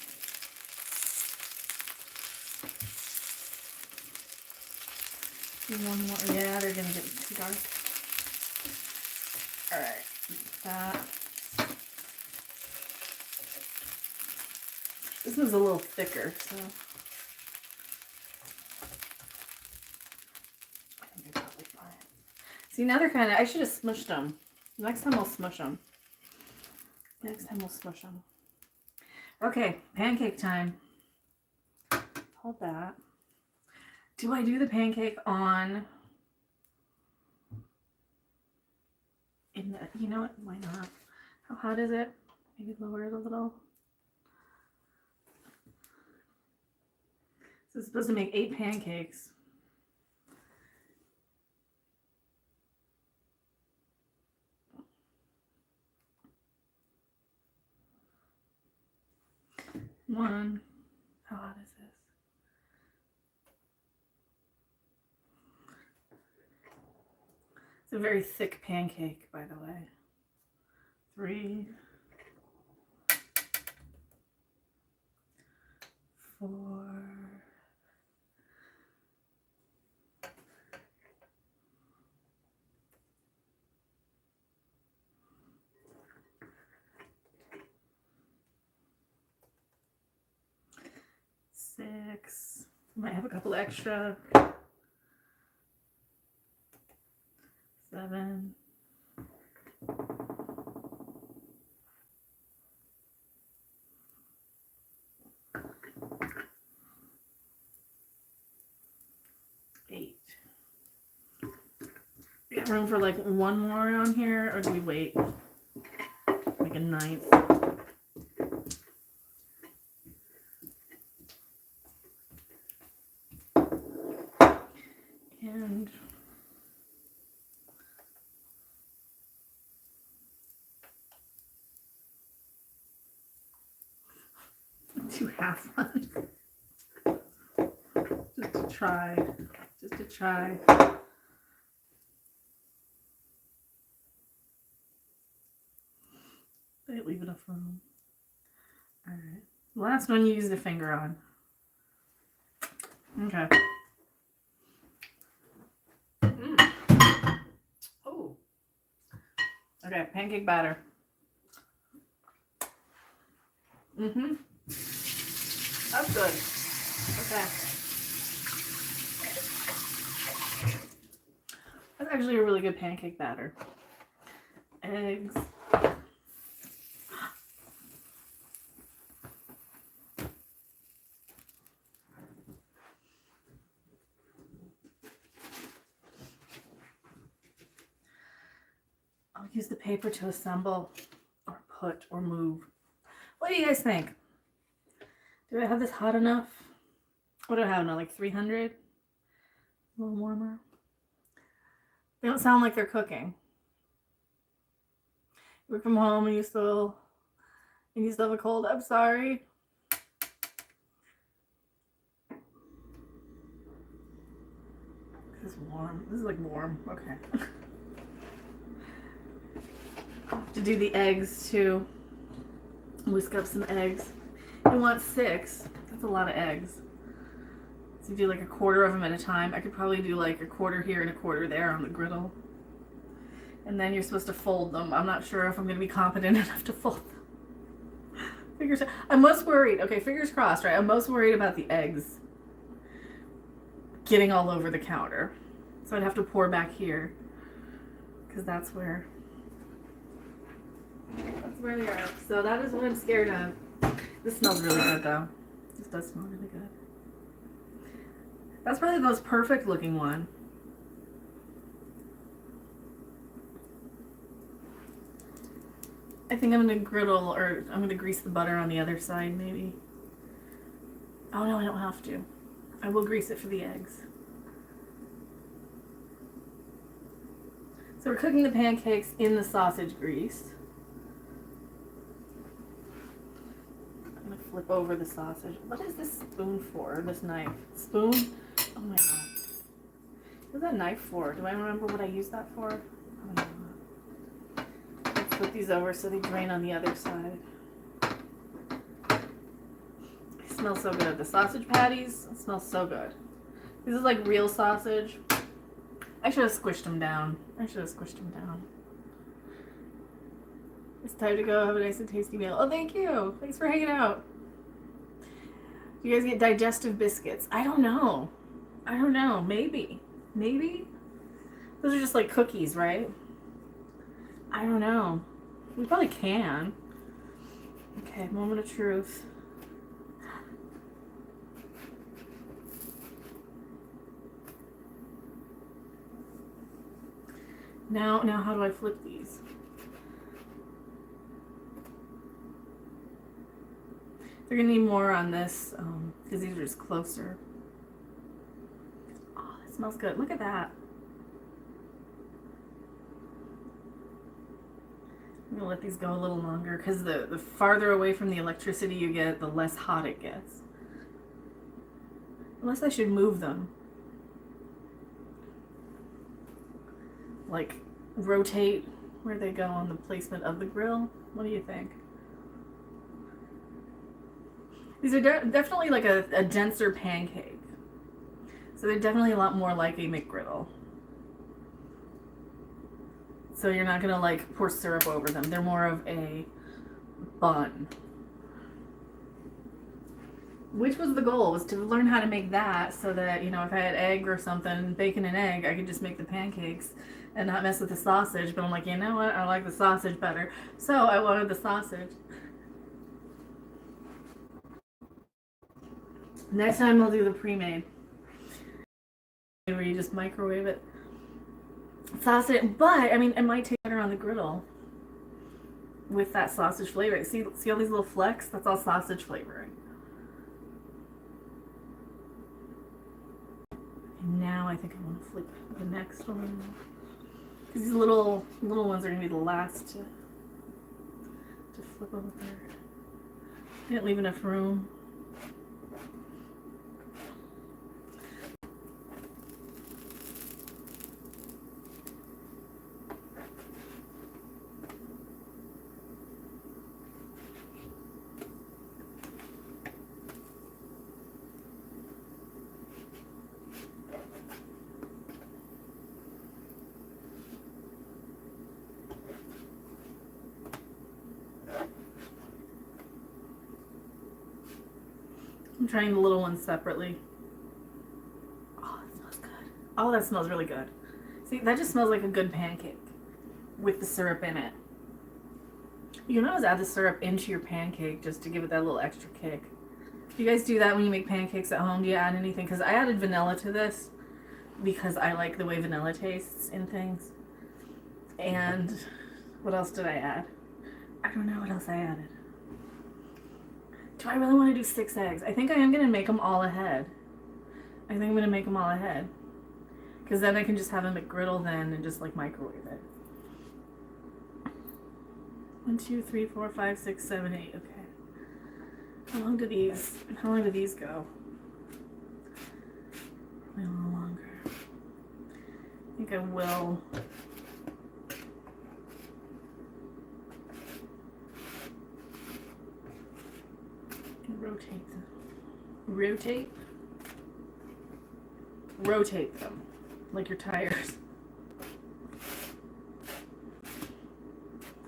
One more. Yeah, they're gonna get too dark. Alright. That. This one's a little thicker, so I think they're probably fine. See, now they're kind of, I should have smushed them. Next time I'll smush them. Next time we'll smush them. Okay, pancake time. Hold that. Do I do the pancake on... in the, you know what? Why not? How hot is it? Maybe lower it a little. So it's supposed to make 8 pancakes. One. How hot is this? It's a very thick pancake, by the way. 3, 4. 6. Might have a couple extra. 7. 8. We got room for like one more on here, or do we wait? Like a 9th. And 2 half ones. Just to try. Just to try. Leave enough room. Alright. The last one you use the finger on. Okay. Oh. Okay, pancake batter. Mm-hmm. That's good. Okay. That's actually a really good pancake batter. Eggs. I'll use the paper to assemble or put or move. What do you guys think? Do I have this hot enough? What do I have now? Like 300? A little warmer. They don't sound like they're cooking. You work from home and you still have a cold. I'm sorry. This is warm. This is like warm. Okay. To do the eggs too. Whisk up some eggs. You want 6. That's a lot of eggs. So you do like a quarter of them at a time. I could probably do like a quarter here and a quarter there on the griddle. And then you're supposed to fold them. I'm not sure if I'm going to be competent enough to fold them. Fingers. I'm most worried. Okay, fingers crossed, right? I'm most worried about the eggs getting all over the counter. So I'd have to pour back here. Because that's where they are. So that is what I'm scared of. This smells really good though. This does smell really good. That's probably the most perfect looking one. I think I'm going to griddle, or I'm going to grease the butter on the other side maybe. Oh no, I don't have to. I will grease it for the eggs. So we're cooking the pancakes in the sausage grease. I'm going to flip over the sausage. What is this spoon for? This knife? Spoon? Oh my god. What's that knife for? Do I remember what I used that for? I don't know. Let's put these over so they drain on the other side. They smell so good. The sausage patties smell so good. This is like real sausage. I should have squished them down. It's time to go. Have a nice and tasty meal. Oh, thank you. Thanks for hanging out. Do you guys get digestive biscuits? I don't know. Maybe. Those are just like cookies, right? I don't know. We probably can. Okay, moment of truth. Now how do I flip these? They're gonna need more on this because these are just closer. Oh, that smells good. Look at that. I'm gonna let these go a little longer because the farther away from the electricity you get, the less hot it gets. Unless I should move them. Like rotate where they go on the placement of the grill. What do you think? These are definitely like a denser pancake. So they're definitely a lot more like a McGriddle. So you're not gonna like pour syrup over them. They're more of a bun. Which was the goal, was to learn how to make that so that, you know, if I had egg or something, bacon and egg, I could just make the pancakes and not mess with the sausage. But I'm like, you know what? I like the sausage better. So I wanted the sausage. Next time I'll do the pre-made, where you just microwave it. Sausage, but I mean, it might taste better on the griddle with that sausage flavor. See all these little flecks? That's all sausage flavoring. And now I think I want to flip the next one. Because these little ones are gonna be the last to flip over there. Didn't leave enough room. I'm trying the little ones separately. Oh, that smells good. Oh, that smells really good. See, that just smells like a good pancake with the syrup in it. You can always add the syrup into your pancake just to give it that little extra kick. Do you guys do that when you make pancakes at home? Do you add anything? Because I added vanilla to this because I like the way vanilla tastes in things. And what else did I add? I don't know what else I added. Do I really want to do 6 eggs? I think I am going to make them all ahead. I think I'm going to make them all ahead. Because then I can just have a McGriddle then and just like microwave it. 1, 2, 3, 4, 5, 6, 7, 8. Okay. How long do these go? Probably a little longer. I think I will. Rotate them. Rotate them like your tires.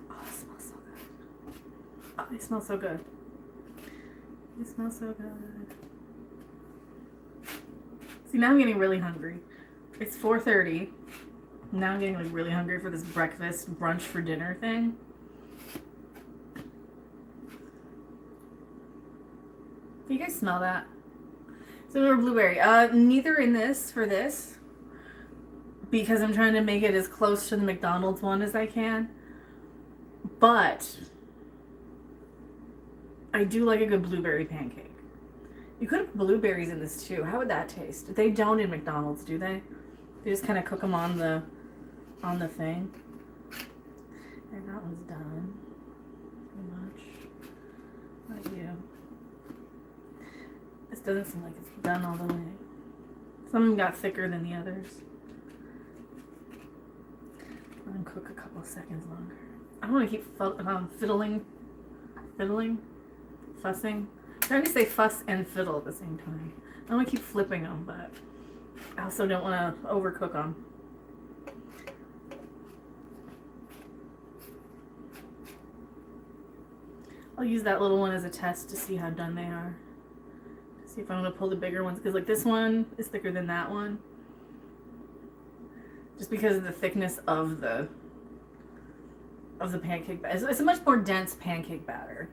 Oh, it smells so good. Oh, they smell so good. They smell so good. See, now I'm getting really hungry. It's 4:30. Now I'm getting like really hungry for this breakfast brunch for dinner thing. Do you guys smell that? So blueberry. Neither in this for this because I'm trying to make it as close to the McDonald's one as I can. But I do like a good blueberry pancake. You could have blueberries in this too. How would that taste? They don't in McDonald's, do they? They just kind of cook them on the thing. And that one's done. Pretty much. What about you? This doesn't seem like it's done all the way. Some of them got thicker than the others. Let them cook a couple of seconds longer. I don't want to keep fiddling, fussing. I'm trying to say fuss and fiddle at the same time. I don't want to keep flipping them, but I also don't want to overcook them. I'll use that little one as a test to see how done they are. See if I'm going to pull the bigger ones, because like this one is thicker than that one. Just because of the thickness of the pancake batter. It's a much more dense pancake batter.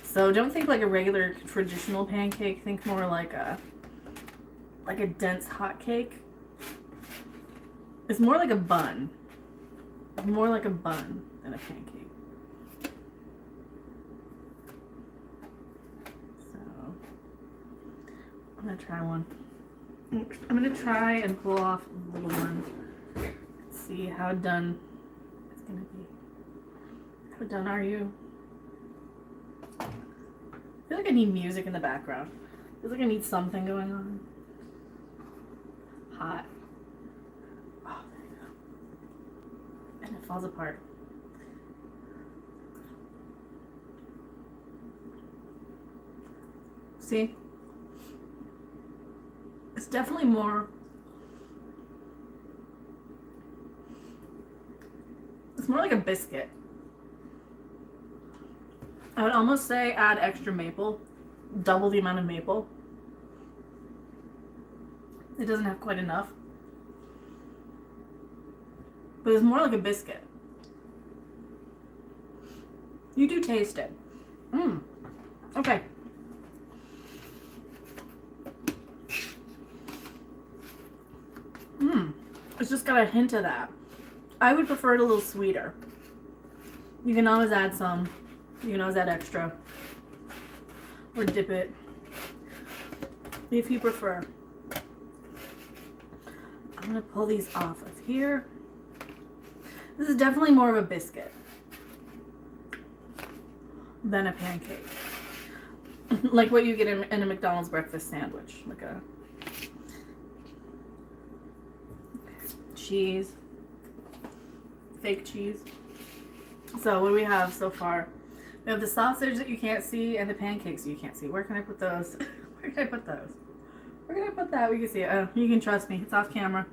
So don't think like a regular traditional pancake. Think more like a dense hot cake. It's more like a bun. More like a bun than a pancake. I'm gonna try one. I'm gonna try and pull off the little one. See how done it's gonna be. How done are you? I feel like I need music in the background. I feel like I need something going on. Hot. Oh, there you go. And it falls apart. See? It's definitely more, it's more like a biscuit. I would almost say add extra maple, double the amount of maple. It doesn't have quite enough, but it's more like a biscuit. You do taste it. Okay. It's just got a hint of that. I would prefer it a little sweeter. You can always add some. You can always add extra. Or dip it. If you prefer. I'm going to pull these off of here. This is definitely more of a biscuit than a pancake. Like what you get in a McDonald's breakfast sandwich. Like a cheese, fake cheese. So what do we have so far? We have the sausage that you can't see and the pancakes you can't see. Where can I put those? Where can I put those? Where can I put that? We can see it. Oh, you can trust me. It's off camera.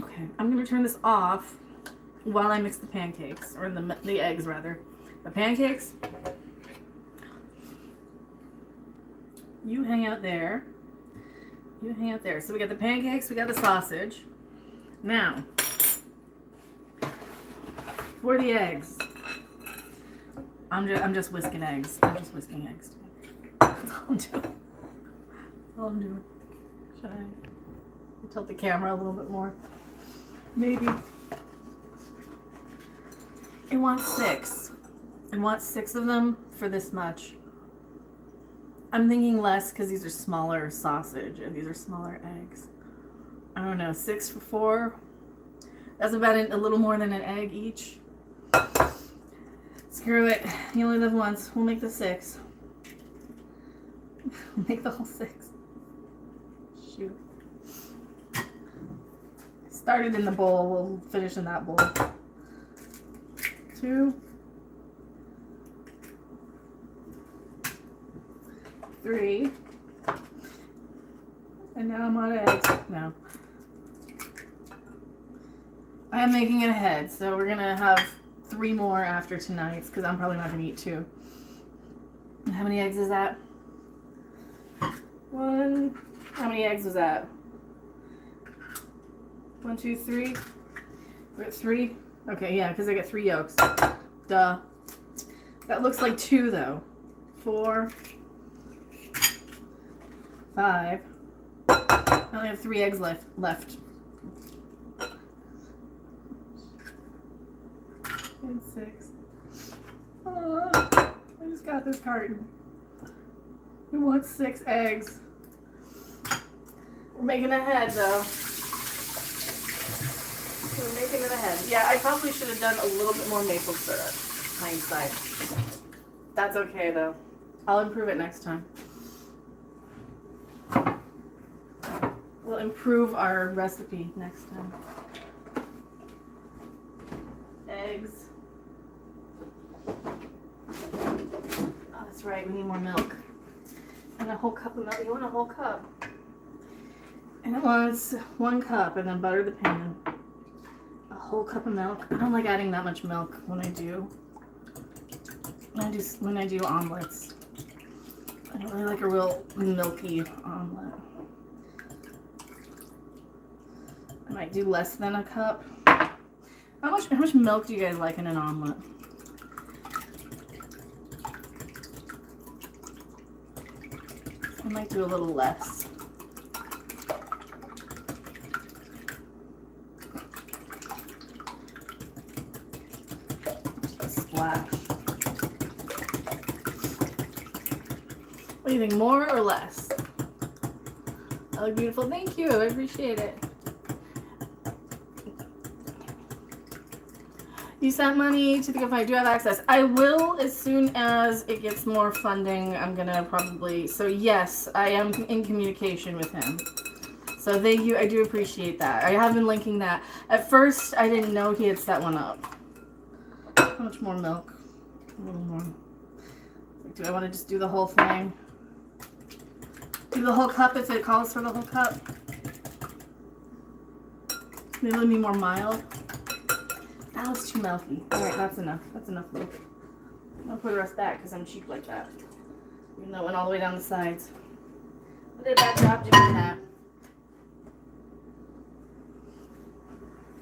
Okay, I'm gonna turn this off while I mix the pancakes, or the eggs rather. The pancakes, you hang out there. You hang out there. So we got the pancakes, we got the sausage. Now, for the eggs, I'm just whisking eggs. I'm just whisking eggs. That's all I'm doing. That's all I'm doing. Should I tilt the camera a little bit more? Maybe. It wants 6. It wants 6 of them for this much. I'm thinking less because these are smaller sausage and these are smaller eggs. I don't know, 6 for 4. That's about a little more than an egg each. Screw it. You only live once. We'll make the 6. We'll make the whole 6. Shoot. Started in the bowl. We'll finish in that bowl. 2. 3. And now I'm on eggs. No. I am making it ahead, so we're gonna have 3 more after tonight's because I'm probably not gonna eat 2. How many eggs is that? 1. How many eggs was that? 1, 2, 3. We're at 3. Okay, yeah, because I get 3 yolks. Duh. That looks like 2 though. 4. 5. I only have 3 eggs left. And 6. Oh, I just got this carton. We want 6 eggs. We're making ahead though. We're making it ahead. Yeah, I probably should have done a little bit more maple syrup. Hindsight. That's okay though. I'll improve it next time. We'll improve our recipe next time. Eggs. Oh, that's right, we need more milk. And a whole cup of milk. You want a whole cup? And it wants 1 cup, and then butter the pan. A whole cup of milk. I don't like adding that much milk when I do omelets. I don't really like a real milky omelet. I might do less than a cup. How much milk do you guys like in an omelet? I might do a little less. Just a splash. What do you think, more or less? I look beautiful. Thank you. I appreciate it. You sent money to the GoFundMe. I do have access. I will as soon as it gets more funding. I'm gonna probably. So yes, I am in communication with him. So thank you. I do appreciate that. I have been linking that. At first, I didn't know he had set one up. How much more milk? A little more. Do I want to just do the whole thing? Do the whole cup if it calls for the whole cup? Maybe it'll be more mild. That was too milky. Alright, that's enough. That's enough milk. I'll put the rest back because I'm cheap like that. Even though it went all the way down the sides. Put it back up doing that.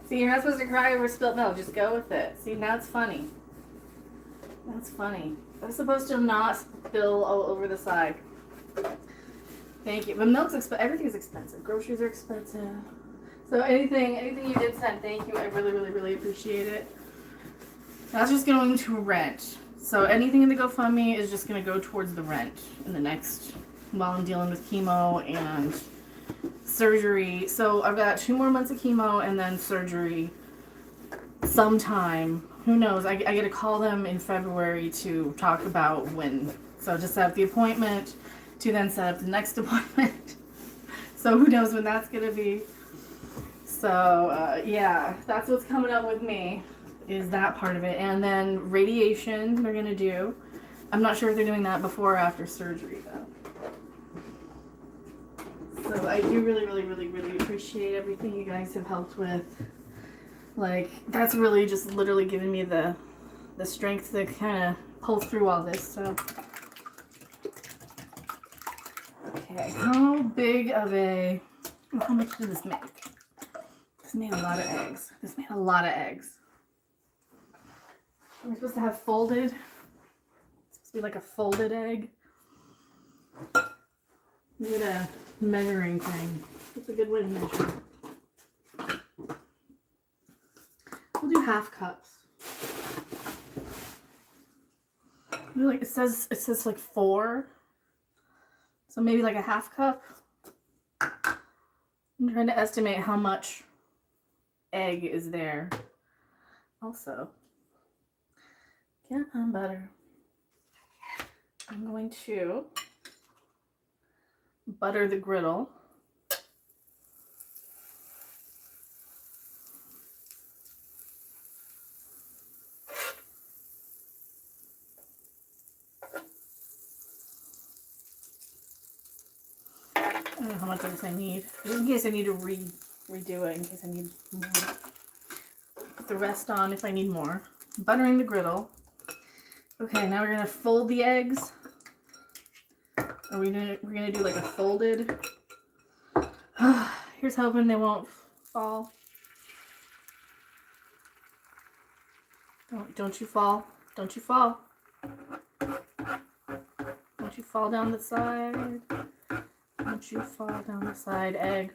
See, you're not supposed to cry over spilt milk. Just go with it. See, now it's funny. That's funny. I'm supposed to not spill all over the side. Thank you. But milk's expensive. Everything's expensive. Groceries are expensive. So anything you did send, thank you. I really, really, really appreciate it. That's just going to rent. So anything in the GoFundMe is just going to go towards the rent in the next, while I'm dealing with chemo and surgery. So I've got 2 more months of chemo and then surgery sometime. Who knows? I get to call them in February to talk about when. So just set up the appointment to then set up the next appointment. So who knows when that's going to be. So, yeah, that's what's coming up with me, is that part of it. And then radiation they're going to do. I'm not sure if they're doing that before or after surgery, though. So I do really, really, really, really appreciate everything you guys have helped with. Like, that's really just literally giving me the the strength to kind of pull through all this. So, okay, how big of a, how much did this make? This made a lot of eggs. This made a lot of eggs. We're supposed to have folded. It's supposed to be like a folded egg. Need a measuring thing. It's a good way to measure. We'll do half cups. Like it says like 4. So maybe like a half cup. I'm trying to estimate how much egg is there. Also, get on butter. I'm going to butter the griddle. I don't know how much of this I need. In case I need to redo it, in case I need more. Put the rest on if I need more. Buttering the griddle. Okay, now we're gonna fold the eggs. We're gonna do like a folded. Here's hoping they won't fall. Don't you fall. Don't you fall. Don't you fall down the side. Don't you fall down the side, egg.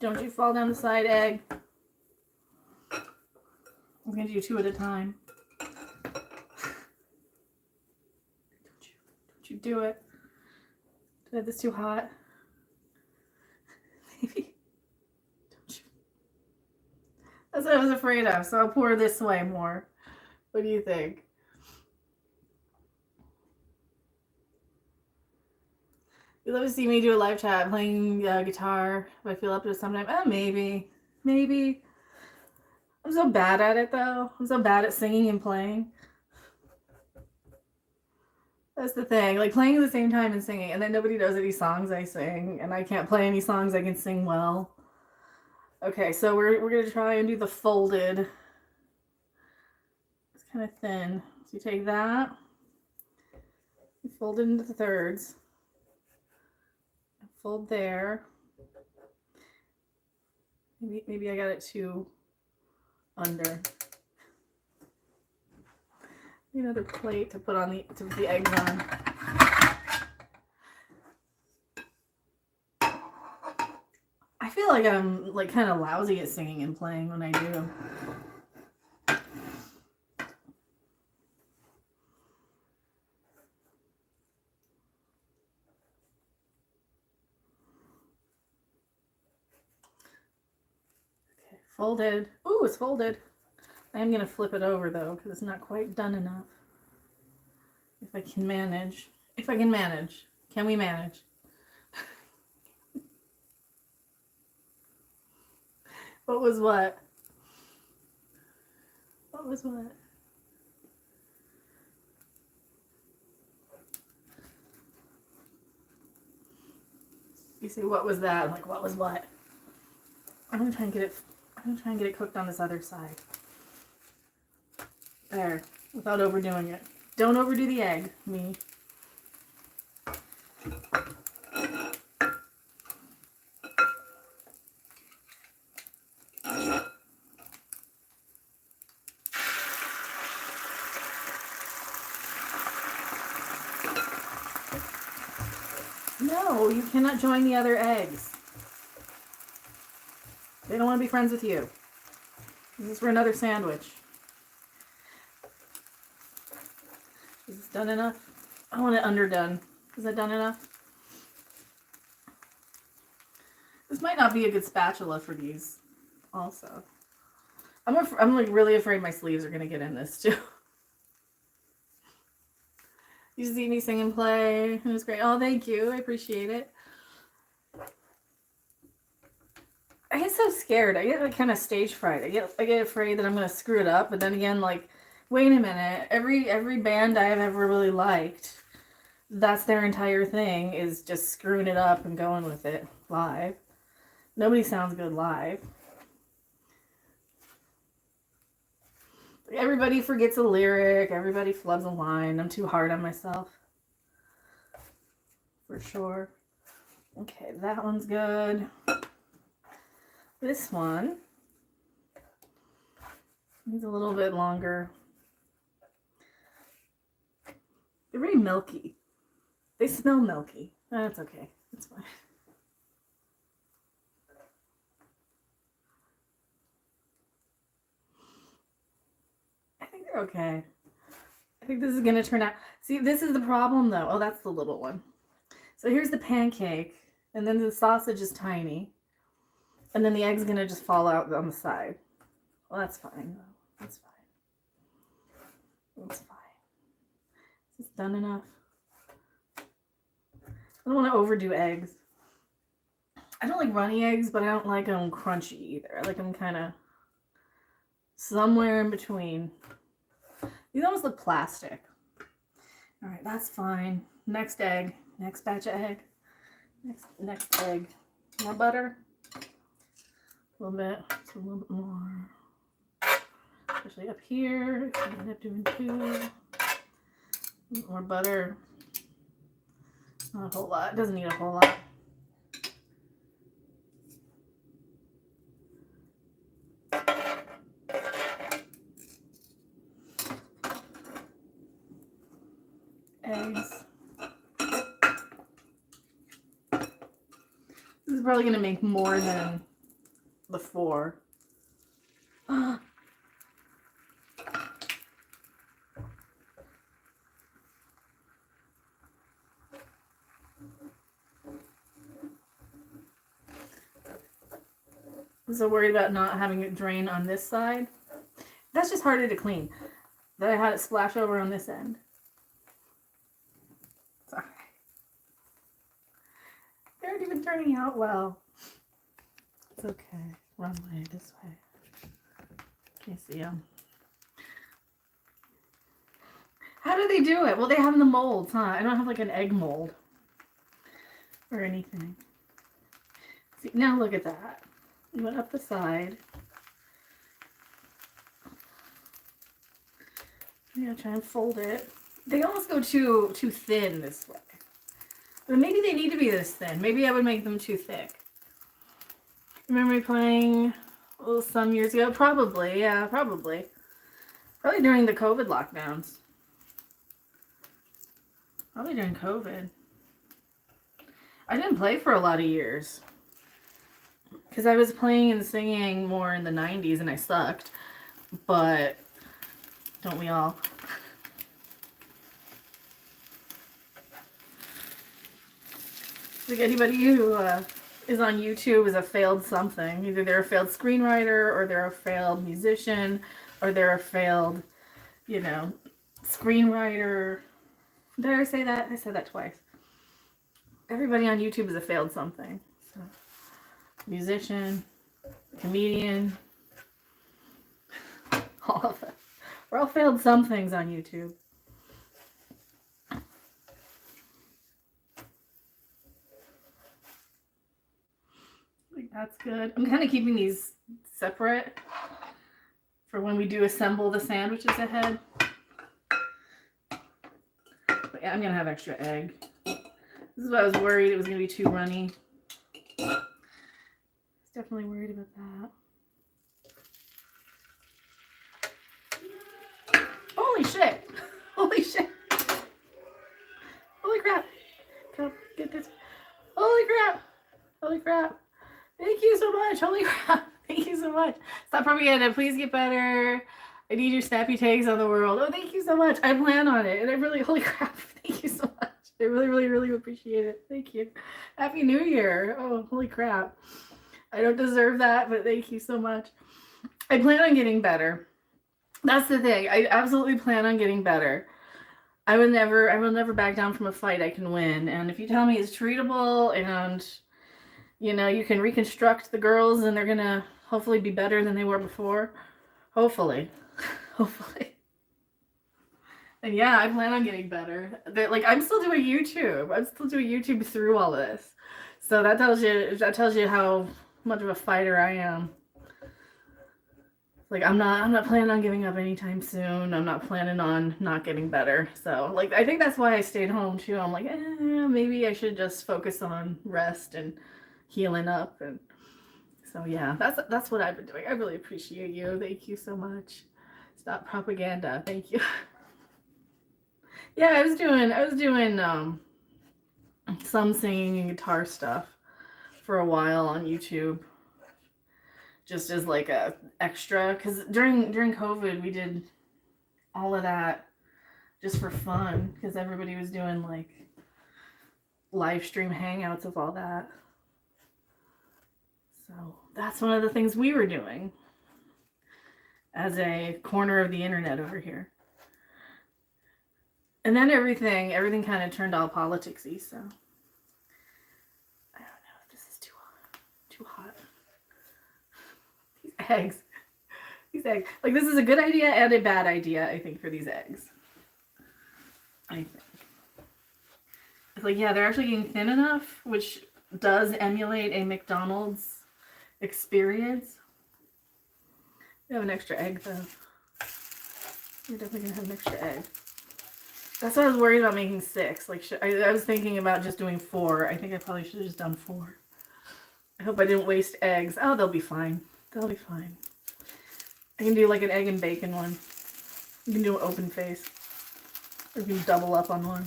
Don't you fall down the side, egg. I'm going to do 2 at a time. Don't you do it. Did I have this too hot? Maybe. Don't you? That's what I was afraid of, so I'll pour this way more. What do you think? You love to see me do a live chat playing guitar if I feel up to it sometime. Oh, maybe. Maybe. I'm so bad at it, though. I'm so bad at singing and playing. That's the thing. Like, playing at the same time and singing. And then nobody knows any songs I sing. And I can't play any songs I can sing well. Okay, so we're going to try and do the folded. It's kind of thin. So you take that. You fold it into the thirds. Fold there. Maybe I got it too under. Another plate to put on to put the eggs on. I feel like I'm like kind of lousy at singing and playing when I do. Folded. Ooh, it's folded. I am going to flip it over though, because it's not quite done enough. If I can manage. If I can manage. Can we manage? What was what? What was what? You say, what was that? I'm like, what was what? I'm going to try and get it cooked on this other side. There, without overdoing it. Don't overdo the egg, me. No, you cannot join the other eggs. They don't want to be friends with you. This is for another sandwich. Is this done enough? I want it underdone. Is that done enough? This might not be a good spatula for these also. I'm like really afraid my sleeves are going to get in this too. You see me sing and play. It was great. Oh, thank you. I appreciate it. I get so scared. I get like kind of stage fright. I get afraid that I'm going to screw it up. But then again, like, wait a minute. Every band I've ever really liked, that's their entire thing, is just screwing it up and going with it live. Nobody sounds good live. Everybody forgets a lyric. Everybody flubs a line. I'm too hard on myself. For sure. Okay, that one's good. This one needs a little bit longer. They're very milky. They smell milky. That's okay. That's fine. I think they're okay. I think this is going to turn out. See, this is the problem though. Oh, that's the little one. So here's the pancake, and then the sausage is tiny. And then the egg's going to just fall out on the side. Well, that's fine. That's fine. That's fine. Is this done enough? I don't want to overdo eggs. I don't like runny eggs, but I don't like them crunchy either. I like them kind of somewhere in between. These almost look plastic. All right, that's fine. Next egg. Next batch of egg. Next egg. More butter. A little bit. Just a little bit more. Especially up here. I end up doing 2. More butter. Not a whole lot. It doesn't need a whole lot. Eggs. This is probably going to make more than the 4. I'm so worried about not having it drain on this side. That's just harder to clean. That I had it splash over on this end. Sorry. They aren't even turning out well. It's okay. Wrong way, this way. Can't see them. How do they do it? Well, they have the molds, huh? I don't have like an egg mold or anything. See, now look at that. You went up the side. I'm gonna try and fold it. They almost go too thin this way. But maybe they need to be this thin. Maybe I would make them too thick. Remember me playing some years ago? Probably, yeah, probably. Probably during the COVID lockdowns. Probably during COVID. I didn't play for a lot of years. Because I was playing and singing more in the 90s and I sucked. But don't we all? Like anybody who is on YouTube is a failed something. Either they're a failed screenwriter or they're a failed musician or they're a failed, you know, screenwriter. Did I say that? I said that twice. Everybody on YouTube is a failed something. So, musician, comedian, all of us. We're all failed some things on YouTube. I think that's good. I'm kind of keeping these separate for when we do assemble the sandwiches ahead. But yeah, I'm going to have extra egg. This is what I was worried it was going to be too runny. I was definitely worried about that. Holy shit! Holy shit! Holy crap! Come get this. Holy crap! Holy crap! Thank you so much! Holy crap! Thank you so much! Stop propaganda. Please get better. I need your snappy tags on the world. Oh, thank you so much. I plan on it. And I really, holy crap. Thank you so much. I really, really, really appreciate it. Thank you. Happy New Year. Oh, holy crap. I don't deserve that, but thank you so much. I plan on getting better. That's the thing. I absolutely plan on getting better. I will never back down from a fight I can win. And if you tell me it's treatable and, you know, you can reconstruct the girls and they're going to hopefully be better than they were before. Hopefully. Hopefully. And yeah, I plan on getting better. Like, I'm still doing YouTube. I'm still doing YouTube through all this. So that tells you how much of a fighter I am. Like I'm not planning on giving up anytime soon. I'm not planning on not getting better. So like I think that's why I stayed home too. I'm like, maybe I should just focus on rest and healing up. And so yeah, that's what I've been doing. I really appreciate you. Thank you so much. Stop propaganda. Thank you. Yeah, I was doing some singing and guitar stuff for a while on YouTube, just as like a extra, because during COVID we did all of that just for fun, because everybody was doing like live stream hangouts of all that. So that's one of the things we were doing as a corner of the internet over here. And then everything kind of turned all politicsy, so I don't know if this is too hot. These eggs. Like, this is a good idea and a bad idea, I think, for these eggs. I think. It's like, yeah, they're actually getting thin enough, which does emulate a McDonald's experience. We have an extra egg, though. We're definitely going to have an extra egg. That's what I was worried about, making 6. Like, I was thinking about just doing 4. I think I probably should have just done 4. I hope I didn't waste eggs. Oh, they'll be fine. They'll be fine. I can do like an egg and bacon one. You can do an open face. Or you can double up on one.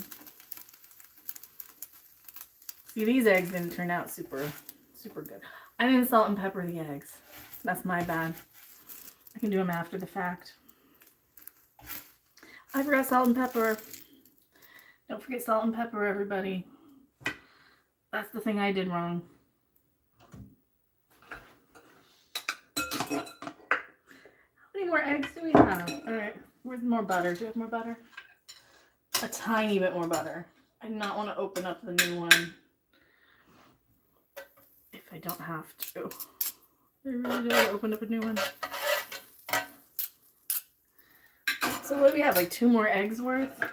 See, these eggs didn't turn out super good. I didn't salt and pepper the eggs. That's my bad. I can do them after the fact. I forgot salt and pepper. Don't forget salt and pepper, everybody. That's the thing I did wrong. How many more eggs do we have? Alright, where's more butter? Do we have more butter? A tiny bit more butter. I do not want to open up the new one if I don't have to. I really don't want to open up a new one. So what do we have? Like 2 more eggs worth?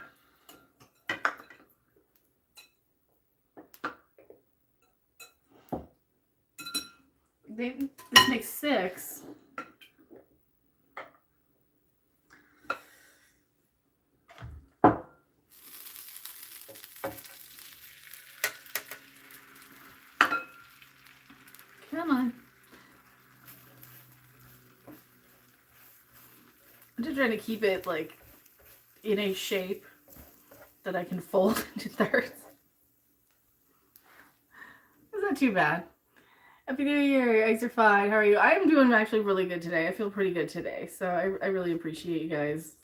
This makes 6. Come on. I'm just trying to keep it like in a shape that I can fold into thirds. It's not too bad. Happy New Year. Your eggs are fine. How are you? I'm doing actually really good today. I feel pretty good today. So I really appreciate you guys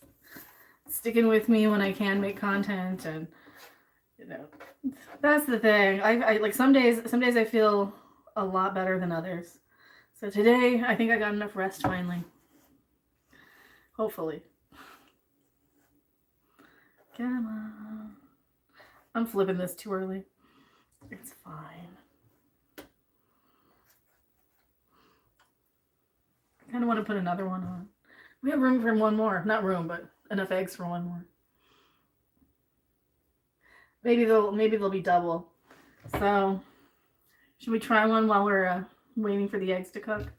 sticking with me when I can make content. And you know, that's the thing. I like some days I feel a lot better than others. So today I think I got enough rest finally. Hopefully. Come on. I'm flipping this too early. It's fine. I kind of want to put another one on. We have room for one more. Not room, but enough eggs for one more. Maybe they'll be double. So, should we try one while we're waiting for the eggs to cook?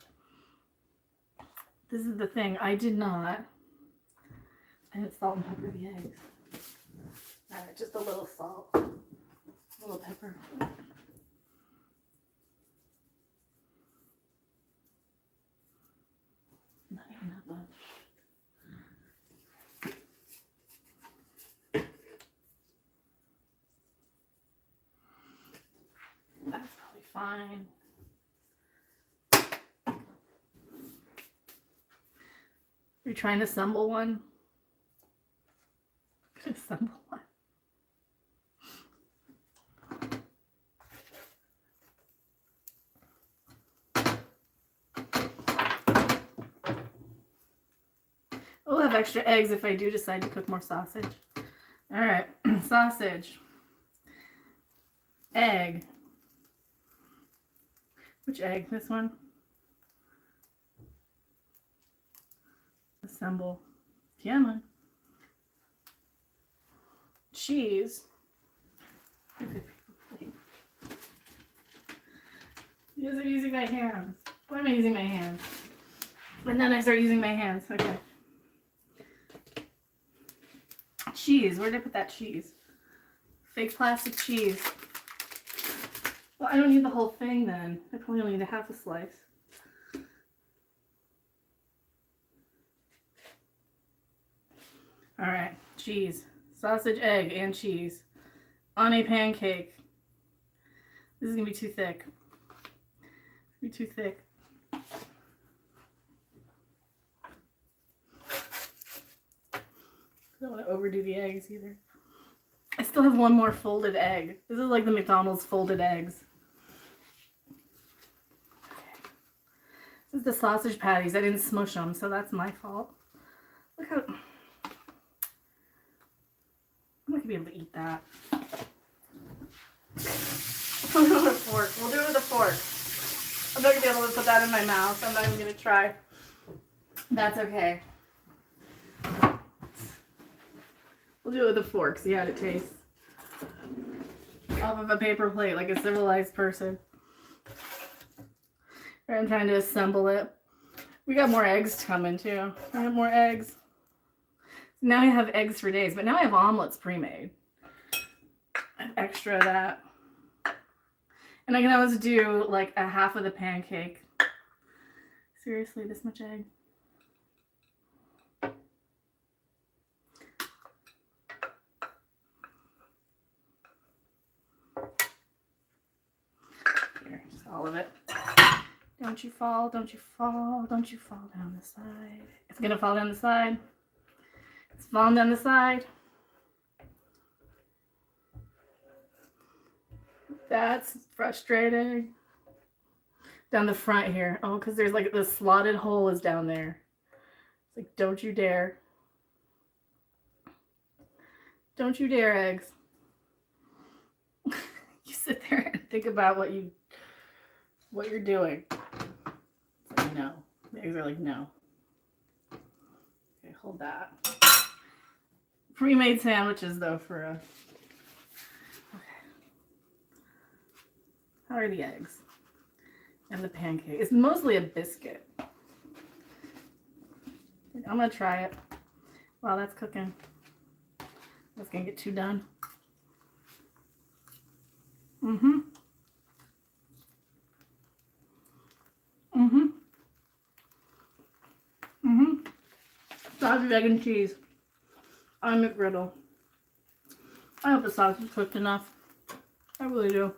This is the thing. I didn't salt and pepper the eggs. Alright, just a little salt. A little pepper. Not even that much. That's probably fine. You're trying to assemble one? Assemble one. We'll have extra eggs if I do decide to cook more sausage. All right, sausage, egg. Which egg? This one? Assemble. Come on. Cheese. Because I'm using my hands. Why am I using my hands? And then I start using my hands. Okay. Cheese. Where did I put that cheese? Fake plastic cheese. Well, I don't need the whole thing then. I probably only need a half a slice. All right, cheese, sausage, egg, and cheese on a pancake. This is gonna be too thick. It's gonna be too thick. I don't want to overdo the eggs either. I still have one more folded egg. This is like the McDonald's folded eggs. Okay. This is the sausage patties. I didn't smush them, so that's my fault. Look how... I'm not gonna be able to eat that. We'll do it with a fork. We'll do it with a fork. I'm not gonna be able to put that in my mouth. I'm not even gonna try. That's okay. We'll do it with a fork, see how it tastes. Off of a paper plate like a civilized person. I'm trying to assemble it. We got more eggs coming too. We have more eggs. Now I have eggs for days, but now I have omelets pre-made. Extra of that. And I can always do like a half of the pancake. Seriously, this much egg. Here, just all of it. Don't you fall, don't you fall, don't you fall down the side. It's gonna fall down the side. It's falling down the side. That's frustrating. Down the front here. Oh, because there's like the slotted hole is down there. It's like, don't you dare. Don't you dare, eggs. You sit there and think about what you're doing. It's like, no. The eggs are like, no. Okay, hold that. Pre-made sandwiches though for a... Okay. How are the eggs? And the pancake. It's mostly a biscuit. I'm gonna try it while that's cooking. That's gonna get too done. Mm-hmm. Mm-hmm. Mm-hmm. Sausage, egg, and cheese on McGriddle. I hope the sausage is cooked enough. I really do.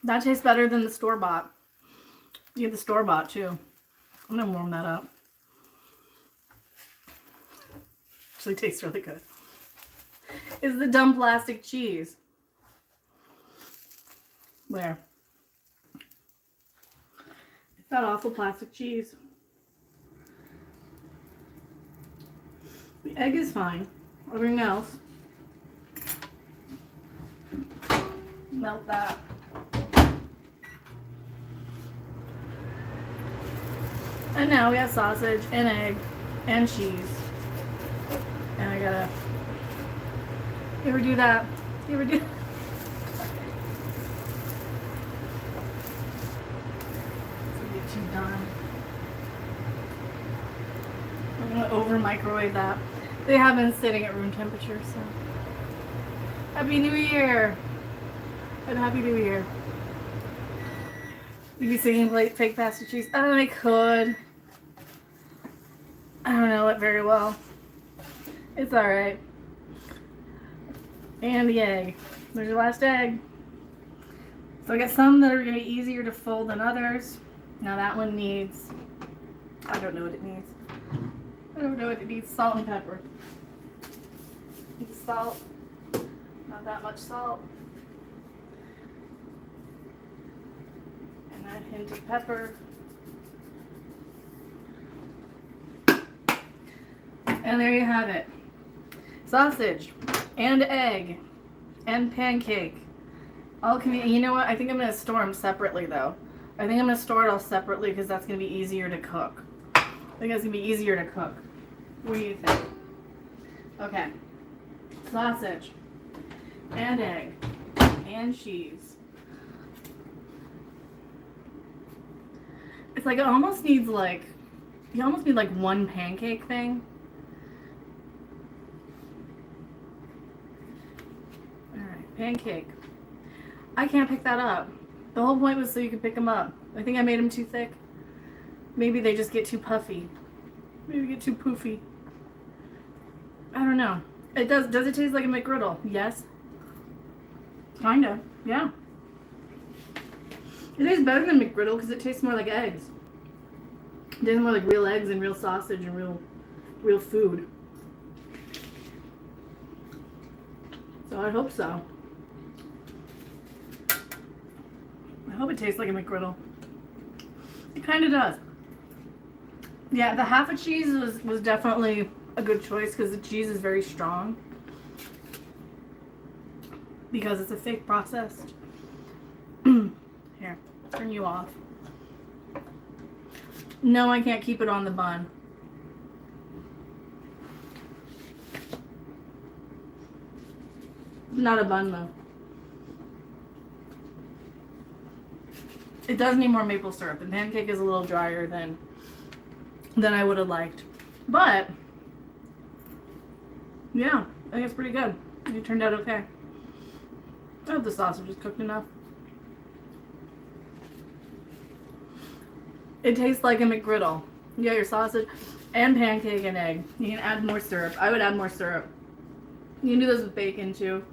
That tastes better than the store-bought. You get the store-bought too. I'm gonna warm that up. Actually tastes really good. It's the dumb plastic cheese. Where? It's that awful plastic cheese. The egg is fine. Everything else. Melt that. And now we have sausage and egg and cheese. And I gotta... You ever do that? You ever do... It's too done. I'm gonna over microwave that. They have been sitting at room temperature, so... Happy New Year! And Happy New Year. You be singing fake pasta cheese? Oh, I could. I don't know it very well. It's alright. And the egg. There's your last egg. So I got some that are going to be easier to fold than others. Now that one needs... I don't know what it needs. I don't know what it needs. Salt and pepper. It needs salt. Not that much salt. And a hint of pepper. And there you have it. Sausage and egg and pancake. All convenient. You know what? I think I'm going to store them separately though. I think I'm going to store it all separately because that's going to be easier to cook. I think that's going to be easier to cook. What do you think? Okay. Sausage and egg and cheese. It's like it almost needs like, you almost need like one pancake thing. Alright, pancake. I can't pick that up. The whole point was so you could pick them up. I think I made them too thick. Maybe they just get too puffy. Maybe get too poofy. I don't know. It does it taste like a McGriddle? Yes. Kinda, yeah. It tastes better than McGriddle because it tastes more like eggs. It tastes more like real eggs and real sausage and real food. So I hope so. I hope it tastes like a McGriddle. It kind of does. Yeah, the half a cheese was definitely a good choice because the cheese is very strong. Because it's a fake processed. Here, turn you off. No, I can't keep it on the bun. Not a bun though. It does need more maple syrup. The pancake is a little drier than I would have liked. But yeah, I think it's pretty good. It turned out okay. I hope the sausage is cooked enough. It tastes like a McGriddle. You got your sausage and pancake and egg. You can add more syrup. I would add more syrup. You can do this with bacon too.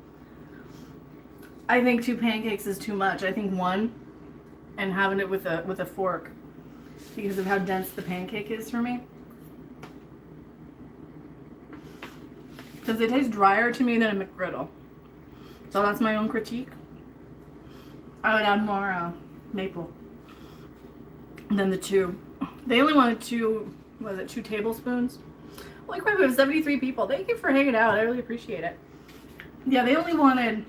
I think 2 pancakes is too much. I think 1, and having it with a fork because of how dense the pancake is for me. Because it tastes drier to me than a McGriddle. So that's my own critique. I would add more maple than the 2. They only wanted 2 tablespoons? Holy crap, we have 73 people. Thank you for hanging out. I really appreciate it. Yeah, they only wanted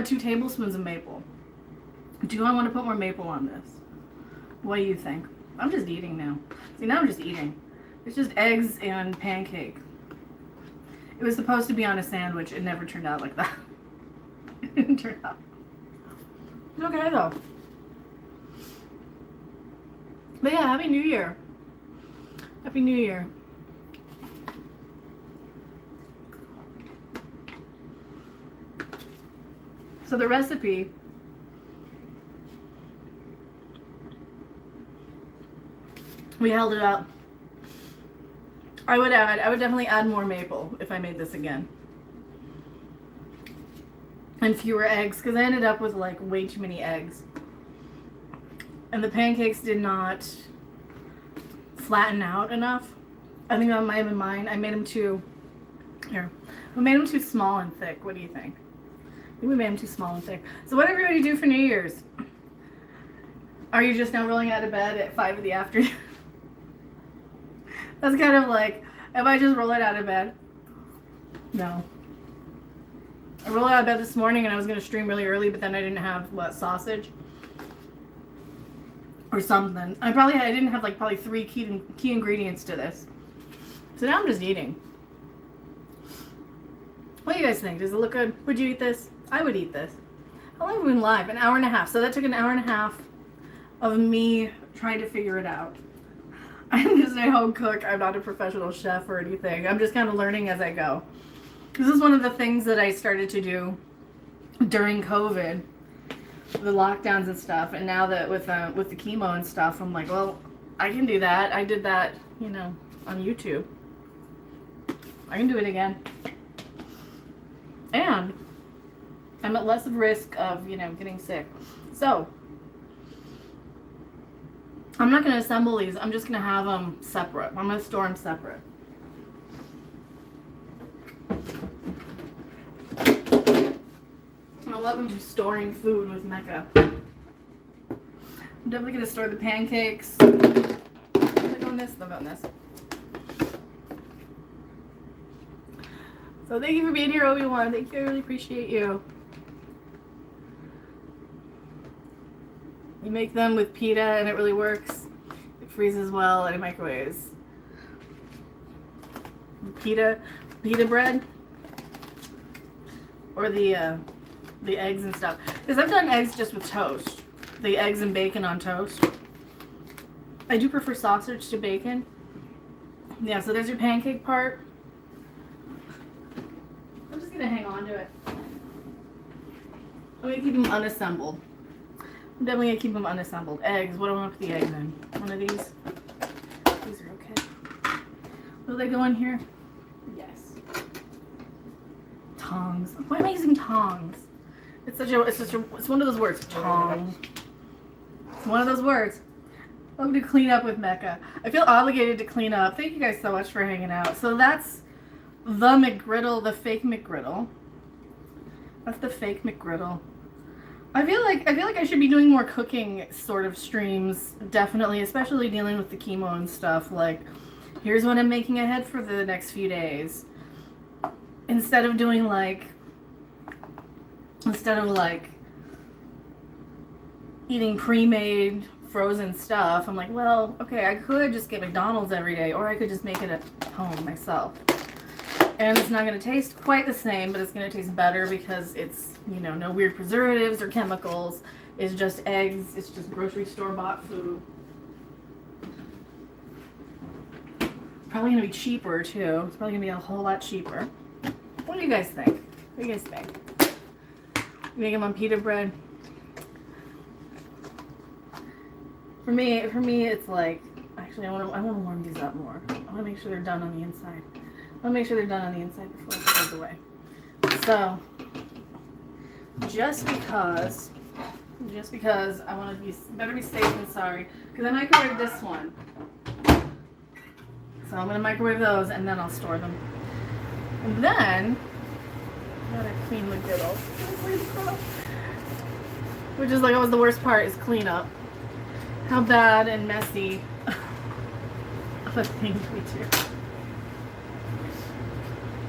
2 tablespoons of maple. Do I want to put more maple on this? What do you think? I'm just eating now. See, now I'm just eating. It's just eggs and pancake. It was supposed to be on a sandwich. It never turned out like that. It didn't turn out. It's okay though. But yeah, Happy New Year. Happy New Year. So the recipe, we held it up. I would definitely add more maple if I made this again. And fewer eggs, because I ended up with like way too many eggs. And the pancakes did not flatten out enough. I think that might have been mine. I made them too, here. We made them too small and thick. What do you think? I think we made them too small and thick. So what did everybody do for New Year's? Are you just now rolling out of bed at 5 in the afternoon? That's kind of like, if I just roll it out of bed? No. I rolled out of bed this morning and I was going to stream really early, but then I didn't have, sausage? Or something. I didn't have probably 3 key ingredients to this. So now I'm just eating. What do you guys think? Does it look good? Would you eat this? I would eat this. How long have we been live? An hour and a half. So that took an hour and a half of me trying to figure it out. I'm just a home cook. I'm not a professional chef or anything. I'm just kind of learning as I go. This is one of the things that I started to do during COVID, the lockdowns and stuff. And now that with the chemo and stuff, I'm like, well, I can do that. I did that, on YouTube. I can do it again. And I'm at less of risk of, getting sick. So I'm not going to assemble these. I'm just going to have them separate. I'm going to store them separate. I love them just storing food with Mecha. I'm definitely going to store the pancakes. Click on this, look on this. So thank you for being here, Obi-Wan. Thank you. I really appreciate you. You make them with pita and it really works. It freezes well and it microwaves. Pita bread, or the eggs and stuff. Because I've done eggs just with toast. The eggs and bacon on toast. I do prefer sausage to bacon. Yeah, so there's your pancake part. I'm just gonna hang on to it. I'm gonna keep them unassembled. I'm definitely gonna keep them unassembled. Eggs, what do I want to put the eggs in? One of these? These are okay. Will they go in here? Yes. Tongs. Why am I using tongs? It's one of those words. Tong. It's one of those words. Welcome to Clean Up with Mecca. I feel obligated to clean up. Thank you guys so much for hanging out. So that's the McGriddle, the fake McGriddle. That's the fake McGriddle. I feel like I should be doing more cooking sort of streams, definitely, especially dealing with the chemo and stuff. Like, here's what I'm making ahead for the next few days. Instead of eating pre-made frozen stuff, I'm like, well, okay, I could just get McDonald's every day, or I could just make it at home myself. And it's not going to taste quite the same, but it's going to taste better because it's, you know, no weird preservatives or chemicals. It's just eggs. It's just grocery store bought food. Probably going to be cheaper too. It's probably going to be a whole lot cheaper. What do you guys think? What do you guys think? Make them on pita bread. For me, it's like, actually, I want to warm these up more. I want to make sure they're done on the inside. I want to make sure they're done on the inside before I put those away. So, just because I want to be, better be safe than sorry, because I microwaved this one. So I'm going to microwave those, and then I'll store them. And then, I gotta clean the McGriddles. Which is like always the worst part, is clean up. How bad and messy of a thing we do.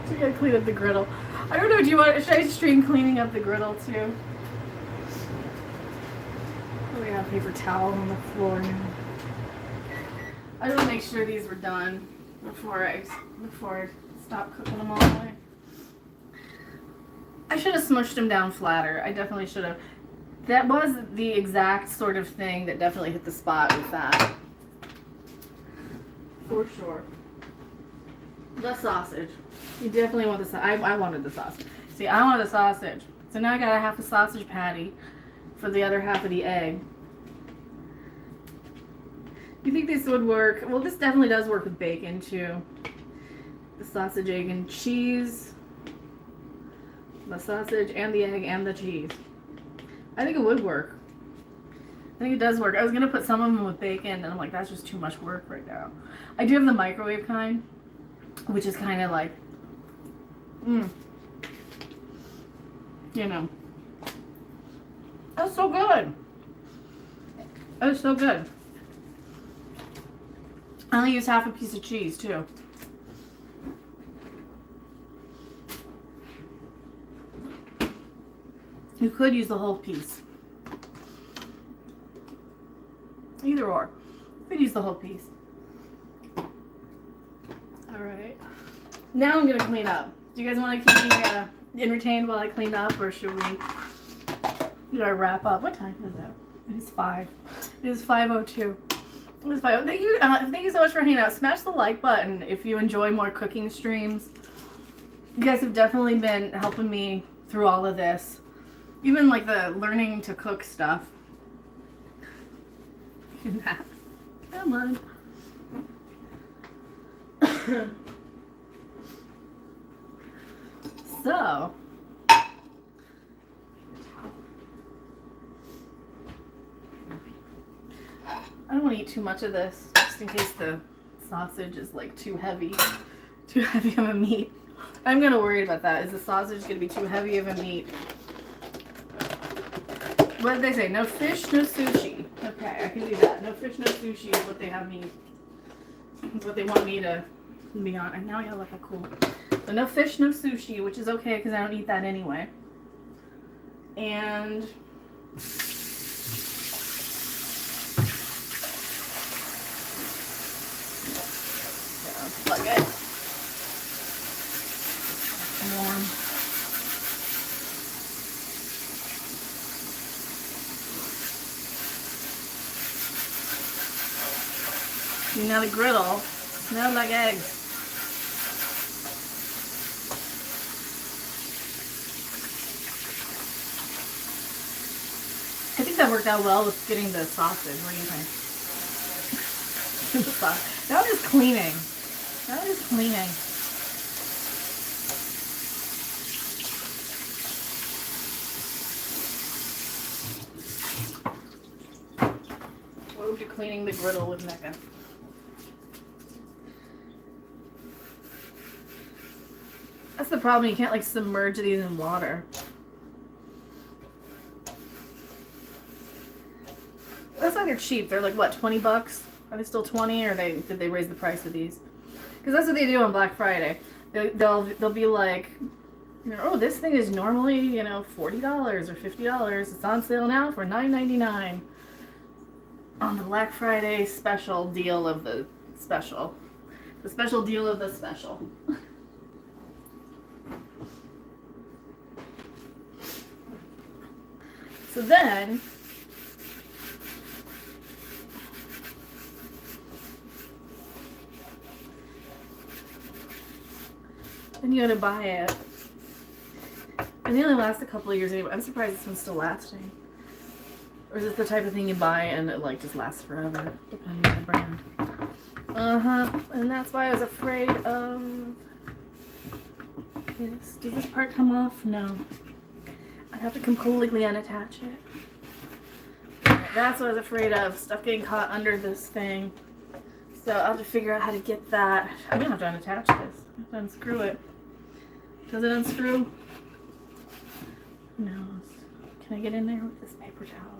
So we gotta clean up the griddle. I don't know, should I stream cleaning up the griddle too? Oh, we have paper towel on the floor now. I just want to make sure these were done before I stop cooking them all the way. I should have smushed them down flatter. I definitely should have. That was the exact sort of thing that definitely hit the spot with that. For sure. The sausage. You definitely want the sausage. I wanted the sausage. See, I wanted the sausage. So now I got a half a sausage patty for the other half of the egg. You think this would work? Well, this definitely does work with bacon too. The sausage, egg, and cheese. The sausage and the egg and the cheese. I think it would work. I think it does work. I was going to put some of them with bacon, and I'm like, that's just too much work right now. I do have the microwave kind, which is kind of like, you know. That's so good. That is so good. I only use half a piece of cheese, too. You could use the whole piece. Either or. You could use the whole piece. Alright. Now I'm going to clean up. Do you guys want to keep me entertained while I clean up, or should I wrap up? What time is it? It is 5. It is 5:02. It is 5. Thank you so much for hanging out. Smash the like button if you enjoy more cooking streams. You guys have definitely been helping me through all of this. Even like the learning to cook stuff. Come on. So. I don't want to eat too much of this, just in case the sausage is like too heavy of a meat. I'm gonna worry about that. Is the sausage gonna be too heavy of a meat? What did they say? No fish, no sushi. Okay, I can do that. No fish, no sushi is what they have me. Is what they want me to be on. And now I gotta look how cool. So no fish, no sushi, which is okay because I don't eat that anyway. And plug it. Warm. Now the griddle smells like eggs. I think that worked out well with getting the sausage. What do you think? Now I'm just cleaning. Now I'm just cleaning. We'll be cleaning the griddle with Mecha. That's the problem. You can't like submerge these in water. That's why they're cheap. They're like what, 20 bucks? Are they still 20, or did they raise the price of these? Because that's what they do on Black Friday. They'll be like, you know, oh, this thing is normally, you know, $40 or $50. It's on sale now for $9.99 on the Black Friday special deal of the special. The special deal of the special. So then you gotta buy it. And they only last a couple of years anyway. I'm surprised this one's still lasting. Or is it the type of thing you buy and it like just lasts forever, depending on the brand? And that's why I was afraid of this. Does this part come off? No. I'd have to completely unattach it. That's what I was afraid of. Stuff getting caught under this thing. So I'll have to figure out how to get that. I'm gonna have to unattach this. I have to unscrew it. Does it unscrew? No. Can I get in there with this paper towel?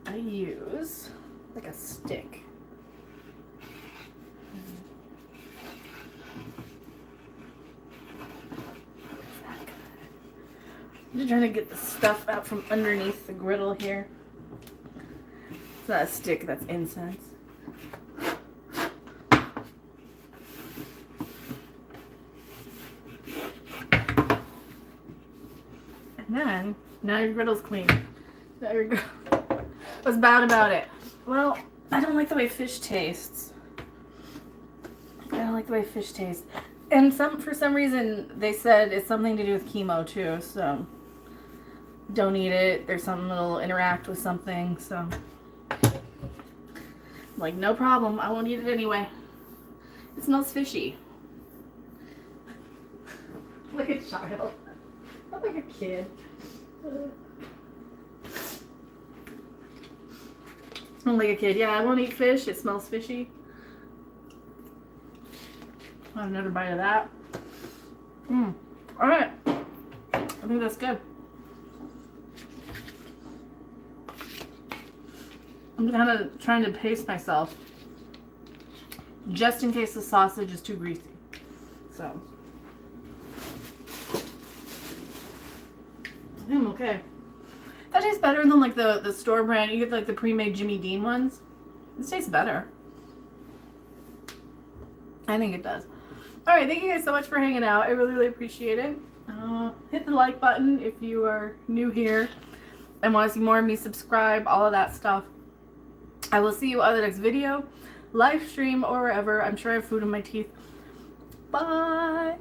I use like a stick. I'm just trying to get the stuff out from underneath the griddle here. It's not a stick, that's incense. And then, now your griddle's clean. Now your griddle. What's bad about it? Well, I don't like the way fish tastes. I don't like the way fish tastes. And for some reason, they said it's something to do with chemo too, so don't eat it. There's something that'll interact with something, so I'm like, no problem. I won't eat it anyway. It smells fishy. Like a child. Not like a kid. I'm like a kid. Yeah, I won't eat fish. It smells fishy. I'll have another bite of that. Alright. I think that's good. I'm kind of trying to pace myself just in case the sausage is too greasy. So I think I'm okay. That tastes better than like the store brand. You get like the pre-made Jimmy Dean ones. This tastes better. I think it does. Alright, thank you guys so much for hanging out. I really, really appreciate it. Hit the like button if you are new here and want to see more of me. Subscribe, all of that stuff. I will see you on the next video, live stream, or wherever. I'm sure I have food in my teeth. Bye!